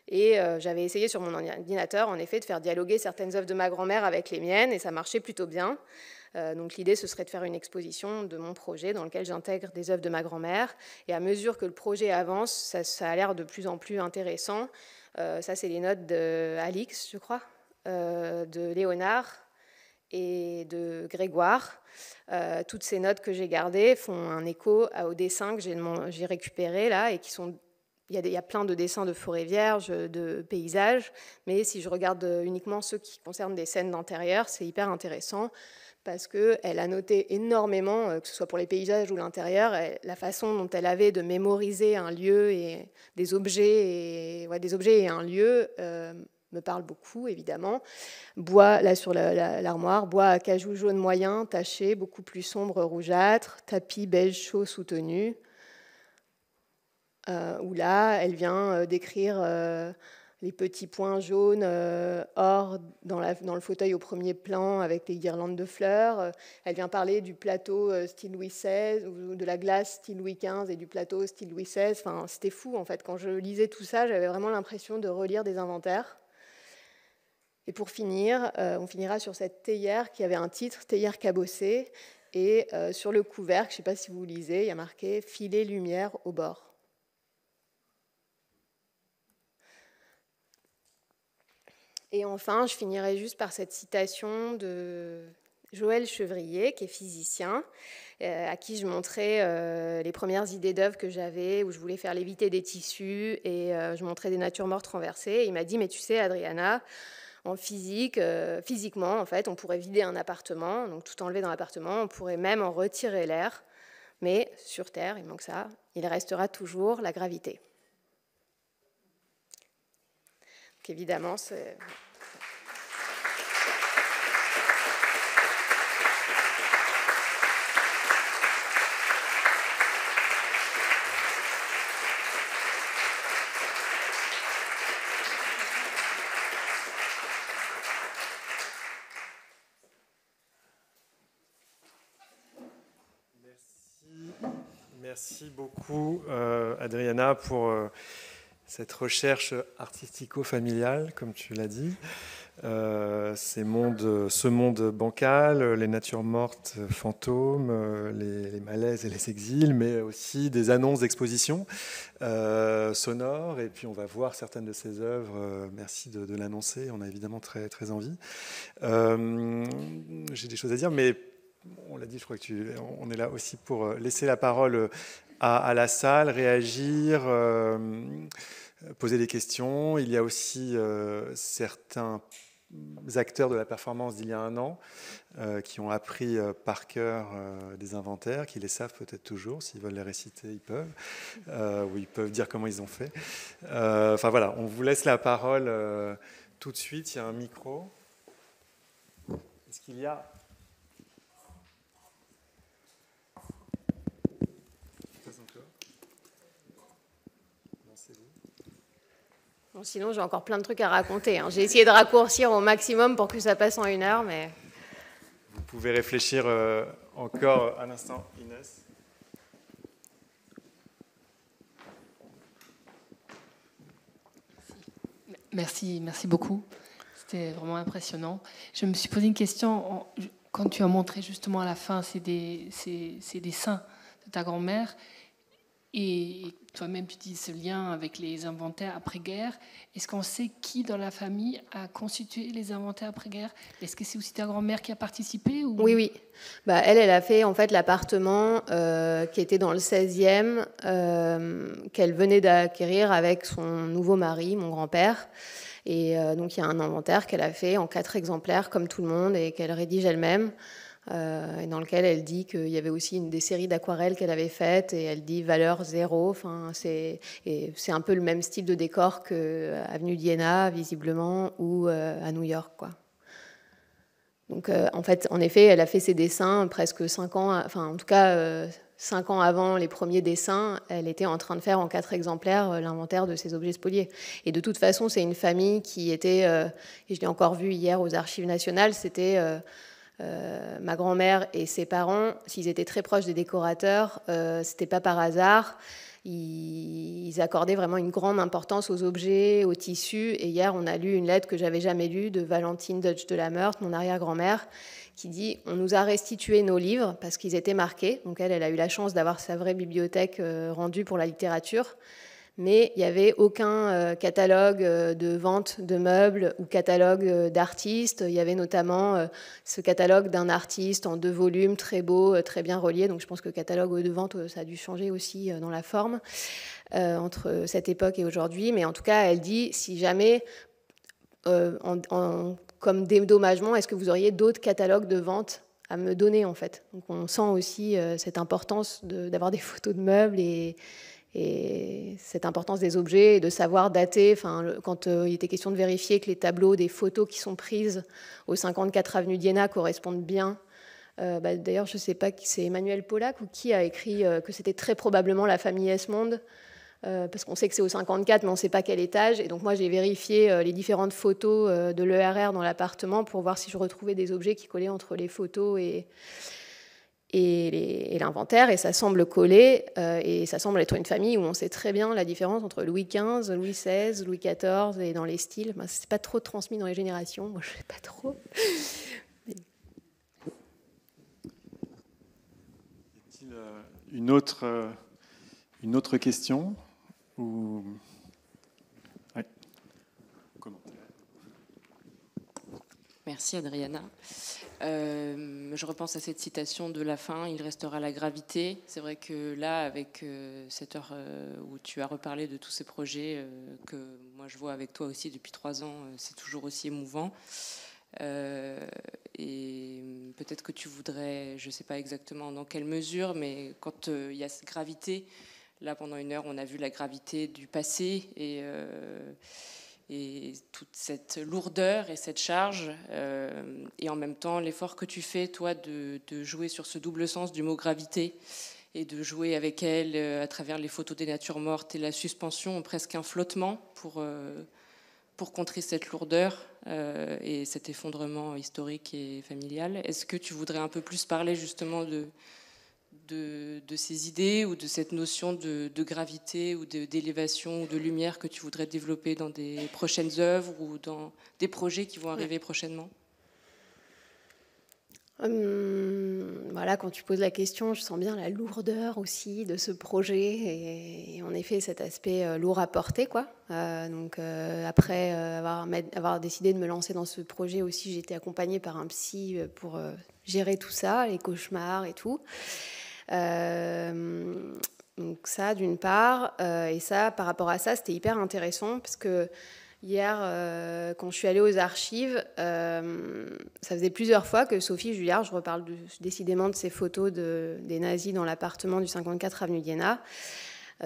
Et j'avais essayé sur mon ordinateur, en effet, de faire dialoguer certaines œuvres de ma grand-mère avec les miennes, et ça marchait plutôt bien. Donc l'idée, ce serait de faire une exposition de mon projet dans lequel j'intègre des œuvres de ma grand-mère. Et à mesure que le projet avance, ça a l'air de plus en plus intéressant. Ça, c'est les notes d'Alix, je crois, de Léonard et de Grégoire. Toutes ces notes que j'ai gardées font un écho aux dessins que j'ai récupérés là et qui sont... Il y a plein de dessins de forêts vierges, de paysages, mais si je regarde uniquement ceux qui concernent des scènes d'intérieur, c'est hyper intéressant parce qu'elle a noté énormément, que ce soit pour les paysages ou l'intérieur, la façon dont elle avait de mémoriser un lieu et des objets et un lieu me parle beaucoup, évidemment. Bois, là sur l'armoire, bois à cajou jaune moyen, taché, beaucoup plus sombre rougeâtre, tapis beige chaud soutenu. Où là, elle vient décrire les petits points jaunes or dans le fauteuil au premier plan avec les guirlandes de fleurs. Elle vient parler du plateau style Louis XVI, ou de la glace style Louis XV et du plateau style Louis XVI. Enfin, c'était fou, en fait. Quand je lisais tout ça, j'avais vraiment l'impression de relire des inventaires. Et pour finir, on finira sur cette théière qui avait un titre, Théière cabossée. Et sur le couvercle, je ne sais pas si vous lisez, il y a marqué « Filet lumière au bord ». Et enfin, je finirai juste par cette citation de Joël Chevrier, qui est physicien, à qui je montrais les premières idées d'œuvres que j'avais, où je voulais faire léviter des tissus, et je montrais des natures mortes renversées. Et il m'a dit, mais tu sais, Adriana, en physique, physiquement, en fait, on pourrait vider un appartement, donc tout enlever dans l'appartement, on pourrait même en retirer l'air, mais sur Terre, il manque ça, il restera toujours la gravité. Donc évidemment, c'est... Merci beaucoup, Adriana, pour cette recherche artistico-familiale, comme tu l'as dit. Ce monde bancal, les natures mortes, fantômes, les malaises et les exils, mais aussi des annonces d'expositions sonores. Et puis on va voir certaines de ces œuvres. Merci de l'annoncer. On a évidemment très, très envie. J'ai des choses à dire, mais on l'a dit, je crois on est là aussi pour laisser la parole à la salle, réagir, poser des questions. Il y a aussi certains acteurs de la performance d'il y a un an qui ont appris par cœur des inventaires, qui les savent peut-être toujours. S'ils veulent les réciter, ils peuvent. Ou ils peuvent dire comment ils ont fait. Enfin voilà, on vous laisse la parole tout de suite. Il y a un micro. Est-ce qu'il y a... Bon, sinon, j'ai encore plein de trucs à raconter. Hein. J'ai essayé de raccourcir au maximum pour que ça passe en 1 heure, mais... Vous pouvez réfléchir encore un instant, Inès. Merci beaucoup. C'était vraiment impressionnant. Je me suis posé une question. Quand tu as montré justement à la fin ces dessins de ta grand-mère, et toi-même, tu dis ce lien avec les inventaires après-guerre. Est-ce qu'on sait qui dans la famille a constitué les inventaires après-guerre? Est-ce que c'est aussi ta grand-mère qui a participé ou... Oui. Elle a fait en fait l'appartement qui était dans le 16e, qu'elle venait d'acquérir avec son nouveau mari, mon grand-père. Et donc il y a un inventaire qu'elle a fait en 4 exemplaires, comme tout le monde, et qu'elle rédige elle-même. et dans lequel elle dit qu'il y avait aussi des séries d'aquarelles qu'elle avait faites, et elle dit valeur 0. Enfin, c'est un peu le même style de décor qu'Avenue d'Iéna, visiblement, ou à New York, quoi. Donc, en effet, elle a fait ses dessins presque 5 ans, enfin, en tout cas, 5 ans avant les premiers dessins, elle était en train de faire en 4 exemplaires l'inventaire de ces objets spoliés. Et de toute façon, c'est une famille qui était, et je l'ai encore vu hier aux Archives nationales, c'était ma grand-mère et ses parents, s'ils étaient très proches des décorateurs, c'était pas par hasard. Ils accordaient vraiment une grande importance aux objets, aux tissus. Et hier, on a lu une lettre que j'avais jamais lue de Valentine Dutch de la Meurthe, mon arrière-grand-mère, qui dit « On nous a restitué nos livres parce qu'ils étaient marqués ». Donc elle a eu la chance d'avoir sa vraie bibliothèque rendue pour la littérature. Mais il n'y avait aucun catalogue de vente de meubles ou catalogue d'artistes. Il y avait notamment ce catalogue d'un artiste en 2 volumes, très beau, très bien relié. Donc je pense que le catalogue de vente, ça a dû changer aussi dans la forme entre cette époque et aujourd'hui. Mais en tout cas, elle dit, si jamais, comme dédommagement, est-ce que vous auriez d'autres catalogues de vente à me donner, en fait? Donc on sent aussi cette importance d'avoir des photos de meubles et cette importance des objets et de savoir dater. Enfin, quand il était question de vérifier que les tableaux des photos qui sont prises au 54 avenue d'Iéna correspondent bien. D'ailleurs, je ne sais pas, c'est Emmanuel Pollack ou qui a écrit que c'était très probablement la famille Esmond, parce qu'on sait que c'est au 54, mais on ne sait pas quel étage. Et donc moi, j'ai vérifié les différentes photos de l'ERR dans l'appartement pour voir si je retrouvais des objets qui collaient entre les photos et l'inventaire, et ça semble coller, et ça semble être une famille où on sait très bien la différence entre Louis XV, Louis XVI, Louis XIV, et dans les styles. C'est pas trop transmis dans les générations, moi je sais pas trop. Y a-t-il une autre question ou... Ouais. Merci Adriana. Je repense à cette citation de la fin, il restera la gravité. C'est vrai que là, avec cette heure où tu as reparlé de tous ces projets que moi je vois avec toi aussi depuis 3 ans, c'est toujours aussi émouvant. Et peut-être que tu voudrais, je ne sais pas exactement dans quelle mesure, mais quand il y a cette gravité, là pendant 1 heure, on a vu la gravité du passé et toute cette lourdeur et cette charge, et en même temps l'effort que tu fais, toi, de jouer sur ce double sens du mot gravité et de jouer avec elle à travers les photos des natures mortes et la suspension, presque un flottement pour contrer cette lourdeur et cet effondrement historique et familial. Est-ce que tu voudrais un peu plus parler justement de ces idées ou de cette notion de gravité ou d'élévation ou de lumière que tu voudrais développer dans des prochaines œuvres ou dans des projets qui vont arriver prochainement? Voilà, quand tu poses la question, je sens bien la lourdeur aussi de ce projet et en effet cet aspect lourd à porter, quoi. Après avoir décidé de me lancer dans ce projet aussi, j'ai été accompagnée par un psy pour gérer tout ça, les cauchemars et tout. Donc ça d'une part, et ça par rapport à ça c'était hyper intéressant parce que hier quand je suis allée aux archives, ça faisait plusieurs fois que Sophie Julliard, je reparle décidément de ces photos des nazis dans l'appartement du 54 avenue d'Iéna,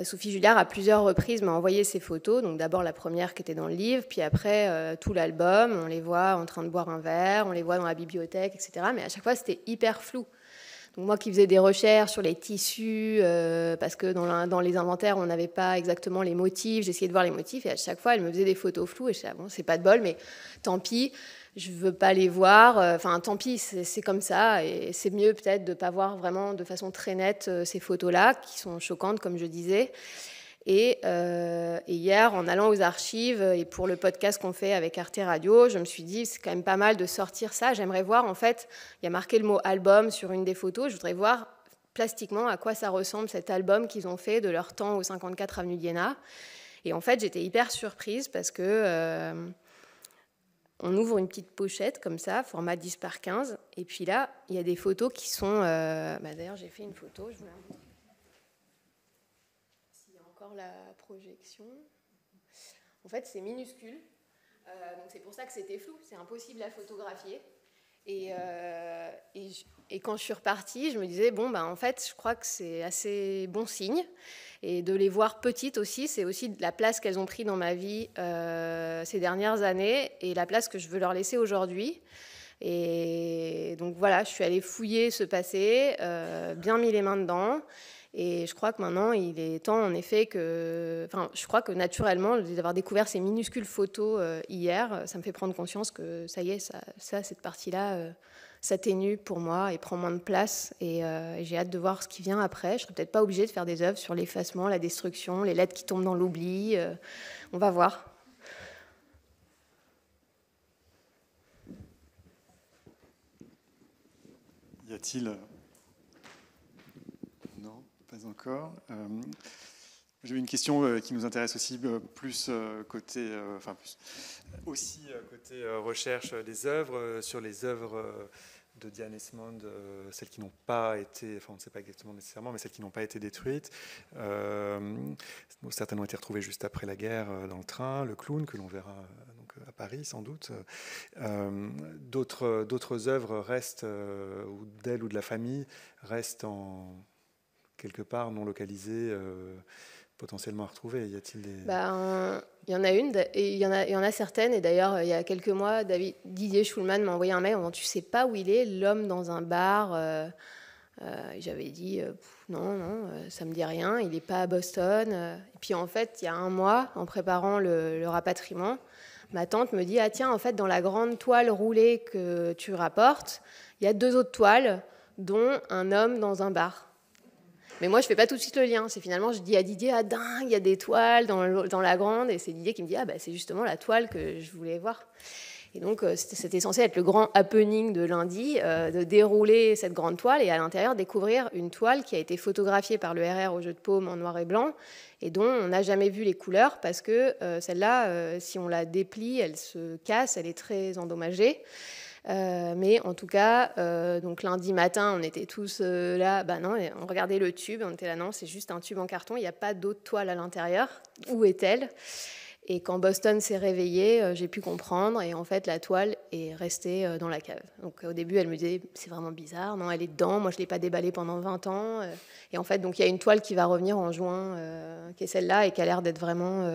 Sophie Julliard à plusieurs reprises m'a envoyé ces photos, donc d'abord la première qui était dans le livre, puis après tout l'album, on les voit en train de boire un verre, on les voit dans la bibliothèque, etc. Mais à chaque fois c'était hyper flou. Donc moi qui faisais des recherches sur les tissus, parce que dans les inventaires, on n'avait pas exactement les motifs, j'essayais de voir les motifs, et à chaque fois, elle me faisait des photos floues, et je disais, bon, c'est pas de bol, mais tant pis, je veux pas les voir, enfin, tant pis, c'est comme ça, et c'est mieux peut-être de pas voir vraiment de façon très nette ces photos-là, qui sont choquantes, comme je disais. Et hier, en allant aux archives et pour le podcast qu'on fait avec Arte Radio, je me suis dit, c'est quand même pas mal de sortir ça. J'aimerais voir, en fait, il y a marqué le mot album sur une des photos. Je voudrais voir plastiquement à quoi ça ressemble cet album qu'ils ont fait de leur temps au 54 avenue d'Iéna. Et en fait, j'étais hyper surprise parce que on ouvre une petite pochette comme ça, format 10 par 15. Et puis là, il y a des photos qui sont... d'ailleurs, j'ai fait une photo, je vous la montre. La projection. En fait, c'est minuscule. Donc c'est pour ça que c'était flou. C'est impossible à photographier. Et quand je suis repartie, je me disais, bon, ben, en fait, je crois que c'est assez bon signe. Et de les voir petites aussi, c'est aussi la place qu'elles ont pris dans ma vie ces dernières années et la place que je veux leur laisser aujourd'hui. Et donc voilà, je suis allée fouiller ce passé, bien mis les mains dedans. Et je crois que maintenant, il est temps, en effet, que... Enfin, je crois que naturellement, d'avoir découvert ces minuscules photos hier, ça me fait prendre conscience que ça y est, cette partie-là s'atténue pour moi et prend moins de place. Et j'ai hâte de voir ce qui vient après. Je ne serai peut-être pas obligée de faire des œuvres sur l'effacement, la destruction, les lettres qui tombent dans l'oubli. On va voir. Y a-t-il... Non, pas encore. J'avais une question qui nous intéresse aussi plus côté... Aussi côté recherche des œuvres, sur les œuvres de Diane Esmond, celles qui n'ont pas été, enfin on ne sait pas exactement nécessairement, mais celles qui n'ont pas été détruites. Certaines ont été retrouvées juste après la guerre dans le train, le clown que l'on verra donc à Paris sans doute. D'autres œuvres restent, ou d'elle ou de la famille, restent quelque part non localisées, potentiellement à retrouver. Y a-t-il des... Il y en a une, et il y en a certaines. Et d'ailleurs, il y a quelques mois, Didier Schulman m'a envoyé un mail en disant « Tu sais pas où il est, l'homme dans un bar ?» J'avais dit « Non, ça me dit rien, il n'est pas à Boston. » Et puis en fait, il y a un mois, en préparant le rapatriement, ma tante me dit « Ah tiens, en fait, dans la grande toile roulée que tu rapportes, il y a 2 autres toiles, dont un homme dans un bar. » Mais moi, je ne fais pas tout de suite le lien. C'est finalement, je dis à Didier, ah dingue, il y a des toiles dans la grande. Et c'est Didier qui me dit, ah bah, c'est justement la toile que je voulais voir. Et donc, c'était censé être le grand happening de lundi, de dérouler cette grande toile et à l'intérieur découvrir une toile qui a été photographiée par le RR au jeu de paume en noir et blanc et dont on n'a jamais vu les couleurs parce que celle-là, si on la déplie, elle se casse, elle est très endommagée. Mais en tout cas, donc lundi matin, on était tous là, non, on regardait le tube, on était là, non, c'est juste un tube en carton, il n'y a pas d'autre toile à l'intérieur. Où est-elle ? Et quand Boston s'est réveillé, j'ai pu comprendre, et en fait, la toile est restée dans la cave. Donc au début, elle me disait, c'est vraiment bizarre, non, elle est dedans, moi je ne l'ai pas déballée pendant 20 ans. Et en fait, donc il y a une toile qui va revenir en juin, qui est celle-là, et qui a l'air d'être vraiment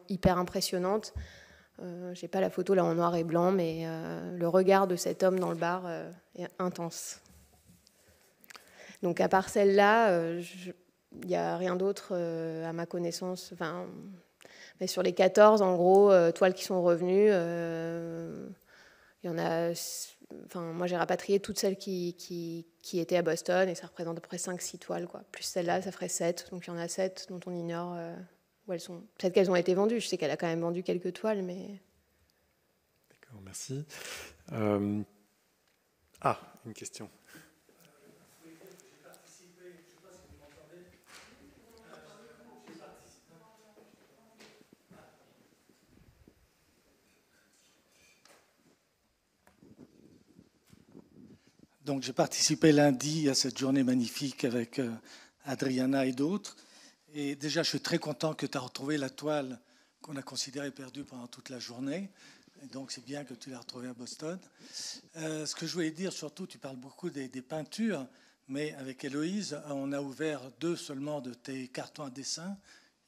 hyper impressionnante. J'ai pas la photo là en noir et blanc, mais le regard de cet homme dans le bar est intense. Donc à part celle-là, il n'y a rien d'autre à ma connaissance. Mais sur les 14, en gros, toiles qui sont revenues, il y en a. Moi, j'ai rapatrié toutes celles qui étaient à Boston, et ça représente à peu près 5-6 toiles, quoi. Plus celle-là, ça ferait 7. Donc il y en a 7 dont on ignore. Où elles sont. Peut-être qu'elles ont été vendues. Je sais qu'elle a quand même vendu quelques toiles, mais... D'accord, merci. Une question. Donc j'ai participé lundi à cette journée magnifique avec Adriana et d'autres. Et déjà, je suis très content que tu as retrouvé la toile qu'on a considérée perdue pendant toute la journée. Et donc, c'est bien que tu l'aies retrouvée à Boston. Ce que je voulais dire, surtout, tu parles beaucoup des peintures, mais avec Héloïse, on a ouvert 2 seulement de tes cartons à dessin.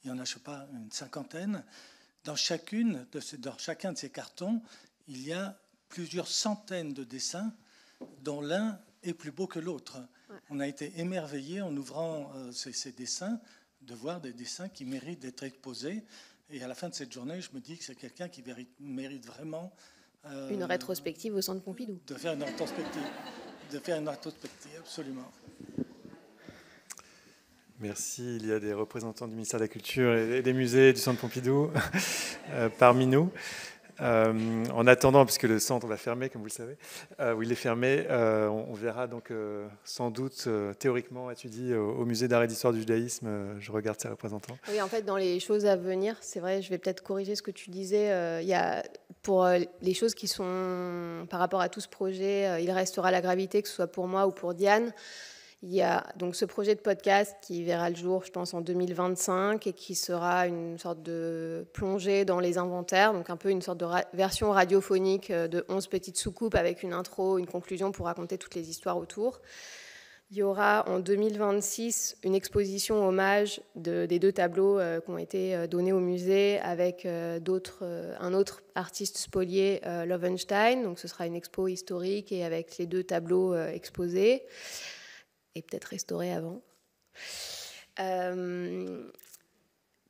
Il y en a, je ne sais pas, une 50aine. Dans chacun de ces cartons, il y a plusieurs centaines de dessins, dont l'un est plus beau que l'autre. Ouais. On a été émerveillés en ouvrant ces dessins, de voir des dessins qui méritent d'être exposés. Et à la fin de cette journée, je me dis que c'est quelqu'un qui mérite vraiment... une rétrospective au Centre Pompidou. De faire une rétrospective, absolument. Merci. Il y a des représentants du ministère de la Culture et des musées du Centre Pompidou parmi nous. En attendant, puisque le centre va fermer, comme vous le savez, il est fermé, on verra donc sans doute théoriquement étudié au musée d'art et d'histoire du judaïsme. Je regarde ses représentants. Oui, en fait, dans les choses à venir, c'est vrai, je vais peut-être corriger ce que tu disais. Il y a, pour les choses qui sont par rapport à tout ce projet, il restera la gravité, que ce soit pour moi ou pour Diane. Il y a donc ce projet de podcast qui verra le jour, je pense, en 2025 et qui sera une sorte de plongée dans les inventaires, donc un peu une sorte de version radiophonique de 11 petites soucoupes avec une intro, une conclusion pour raconter toutes les histoires autour. Il y aura en 2026 une exposition hommage des 2 tableaux qui ont été donnés au musée avec un autre artiste spolié, Lovenstein. Donc ce sera une expo historique et avec les 2 tableaux exposés. Et peut-être restauré avant.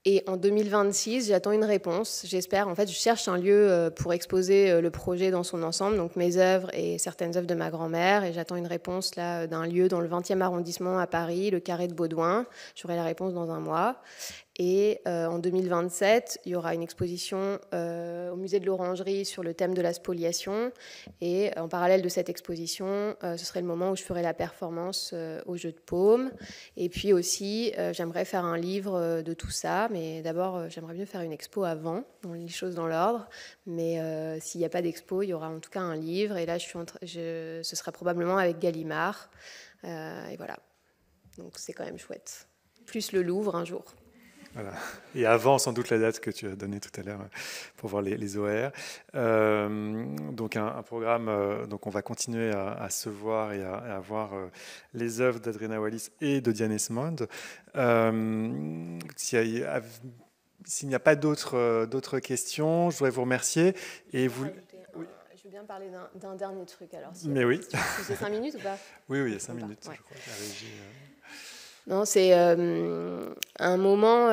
Et en 2026, j'attends une réponse. J'espère, en fait, je cherche un lieu pour exposer le projet dans son ensemble, donc mes œuvres et certaines œuvres de ma grand-mère. Et j'attends une réponse là d'un lieu dans le 20e arrondissement à Paris, le Carré de Baudouin. J'aurai la réponse dans un mois. Et en 2027, il y aura une exposition au musée de l'Orangerie sur le thème de la spoliation. Et en parallèle de cette exposition, ce serait le moment où je ferai la performance au Jeu de Paume. Et puis aussi, j'aimerais faire un livre de tout ça. Mais d'abord, j'aimerais bien faire une expo avant, dans les choses dans l'ordre. Mais s'il n'y a pas d'expo, il y aura en tout cas un livre. Et là, ce sera probablement avec Gallimard. Et voilà. Donc c'est quand même chouette. Plus le Louvre un jour. Voilà. Et avant, sans doute, la date que tu as donnée tout à l'heure pour voir les OR. Donc un programme, donc on va continuer à se voir et à voir les œuvres d'Adriana Wallis et de Diane Esmond. S'il n'y a pas d'autres questions, je voudrais vous remercier. Et vous... Oui. Je veux bien parler d'un dernier truc. Alors, mais oui. C'est 5 minutes ou pas? Oui, il y a 5 minutes, ouais. Je crois, la régie... Non, c'est un moment...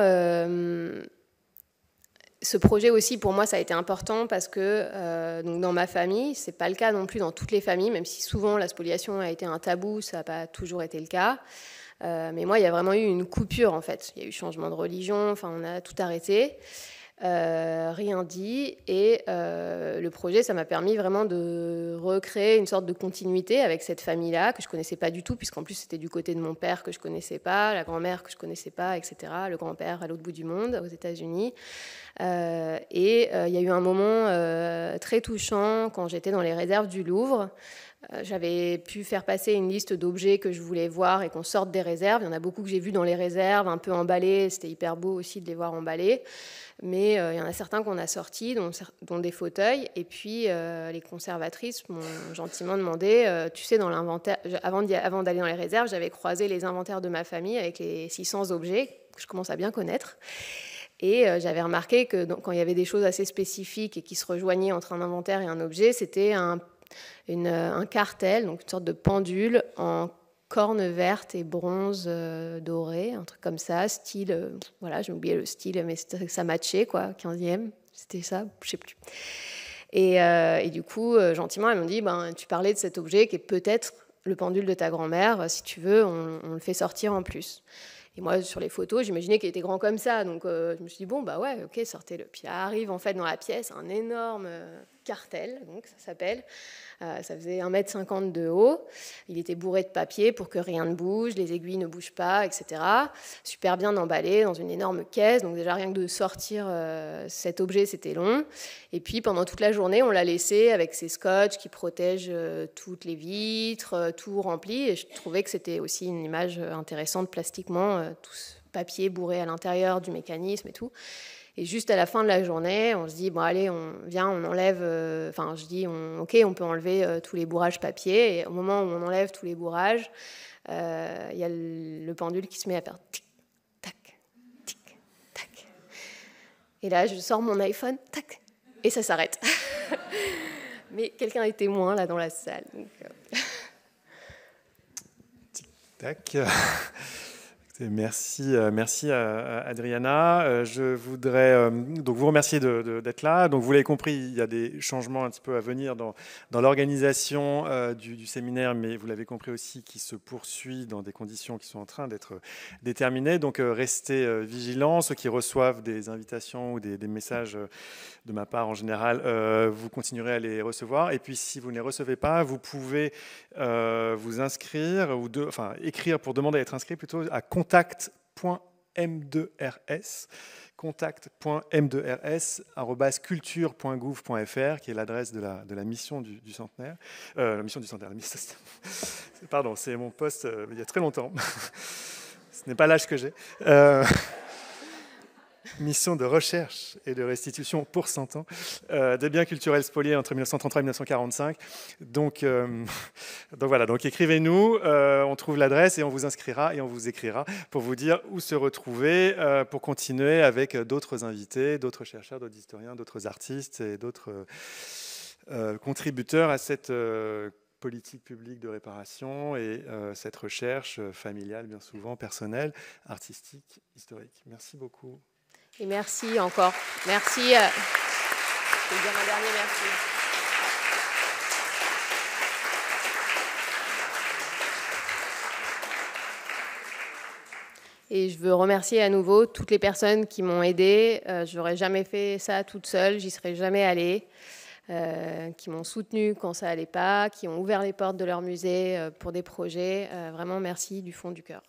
ce projet aussi, pour moi, ça a été important parce que donc dans ma famille, c'est pas le cas non plus dans toutes les familles, même si souvent la spoliation a été un tabou, ça n'a pas toujours été le cas. Mais moi, il y a vraiment eu une coupure, en fait. Il y a eu changement de religion, enfin, on a tout arrêté. Rien dit, et le projet, ça m'a permis vraiment de recréer une sorte de continuité avec cette famille-là que je connaissais pas du tout, puisqu'en plus c'était du côté de mon père que je connaissais pas, la grand-mère que je connaissais pas, etc., le grand-père à l'autre bout du monde, aux États-Unis. Et il y a eu un moment très touchant quand j'étais dans les réserves du Louvre. J'avais pu faire passer une liste d'objets que je voulais voir et qu'on sorte des réserves. Il y en a beaucoup que j'ai vus dans les réserves, un peu emballés. C'était hyper beau aussi de les voir emballés. Mais il y en a certains qu'on a sortis, dont des fauteuils. Et puis, les conservatrices m'ont gentiment demandé, tu sais, dans l'inventaire, avant d'aller dans les réserves, j'avais croisé les inventaires de ma famille avec les 600 objets que je commence à bien connaître. Et j'avais remarqué que quand il y avait des choses assez spécifiques et qui se rejoignaient entre un inventaire et un objet, c'était un cartel, donc une sorte de pendule en corne verte et bronze doré, un truc comme ça, style, voilà, j'ai oublié le style, mais ça matchait, quoi, 15e, c'était ça, je sais plus. Et du coup, gentiment, elles m'ont dit, tu parlais de cet objet qui est peut-être le pendule de ta grand-mère, si tu veux, on le fait sortir en plus. Et moi, sur les photos, j'imaginais qu'il était grand comme ça, donc je me suis dit, bon, bah ouais, ok, sortez-le. Puis arrive en fait dans la pièce un énorme cartel, donc ça s'appelle. Ça faisait 1,50 m de haut. Il était bourré de papier pour que rien ne bouge, les aiguilles ne bougent pas, etc. Super bien emballé dans une énorme caisse. Donc déjà, rien que de sortir cet objet, c'était long. Et puis, pendant toute la journée, on l'a laissé avec ses scotch qui protègent toutes les vitres, tout rempli. Et je trouvais que c'était aussi une image intéressante plastiquement, tout ce papier bourré à l'intérieur du mécanisme et tout. Et juste à la fin de la journée, on se dit, bon allez, on enlève, je dis, ok, on peut enlever tous les bourrages papier. Et au moment où on enlève tous les bourrages, il y a le pendule qui se met à faire tic, tac, tic, tac. Et là, je sors mon iPhone, tac, et ça s'arrête. Mais quelqu'un est témoin là dans la salle. Donc, tic, tac. Merci à Adriana. Je voudrais donc vous remercier d'être là. Donc vous l'avez compris, il y a des changements un petit peu à venir dans l'organisation du séminaire, mais vous l'avez compris aussi, qui se poursuit dans des conditions qui sont en train d'être déterminées. Donc restez vigilants. Ceux qui reçoivent des invitations ou des messages de ma part en général, vous continuerez à les recevoir. Et puis si vous ne les recevez pas, vous pouvez vous inscrire écrire pour demander à être inscrit plutôt à contact.adriana.wallis m2rs, contact.m2rs@culture.gouv.fr, qui est l'adresse de la mission du centenaire. La mission du centenaire, pardon, c'est mon poste il y a très longtemps. Ce n'est pas l'âge que j'ai. Mission de recherche et de restitution pour 100 ans des biens culturels spoliés entre 1933 et 1945. Donc voilà, donc écrivez-nous, on trouve l'adresse et on vous inscrira et on vous écrira pour vous dire où se retrouver pour continuer avec d'autres invités, d'autres chercheurs, d'autres historiens, d'autres artistes et d'autres contributeurs à cette politique publique de réparation et cette recherche familiale, bien souvent, personnelle, artistique, historique. Merci beaucoup. Et merci encore. Merci. Je vais dire un dernier merci. Et je veux remercier à nouveau toutes les personnes qui m'ont aidée. Je n'aurais jamais fait ça toute seule, j'y serais jamais allée. Qui m'ont soutenue quand ça allait pas, qui ont ouvert les portes de leur musée pour des projets. Vraiment, merci du fond du cœur.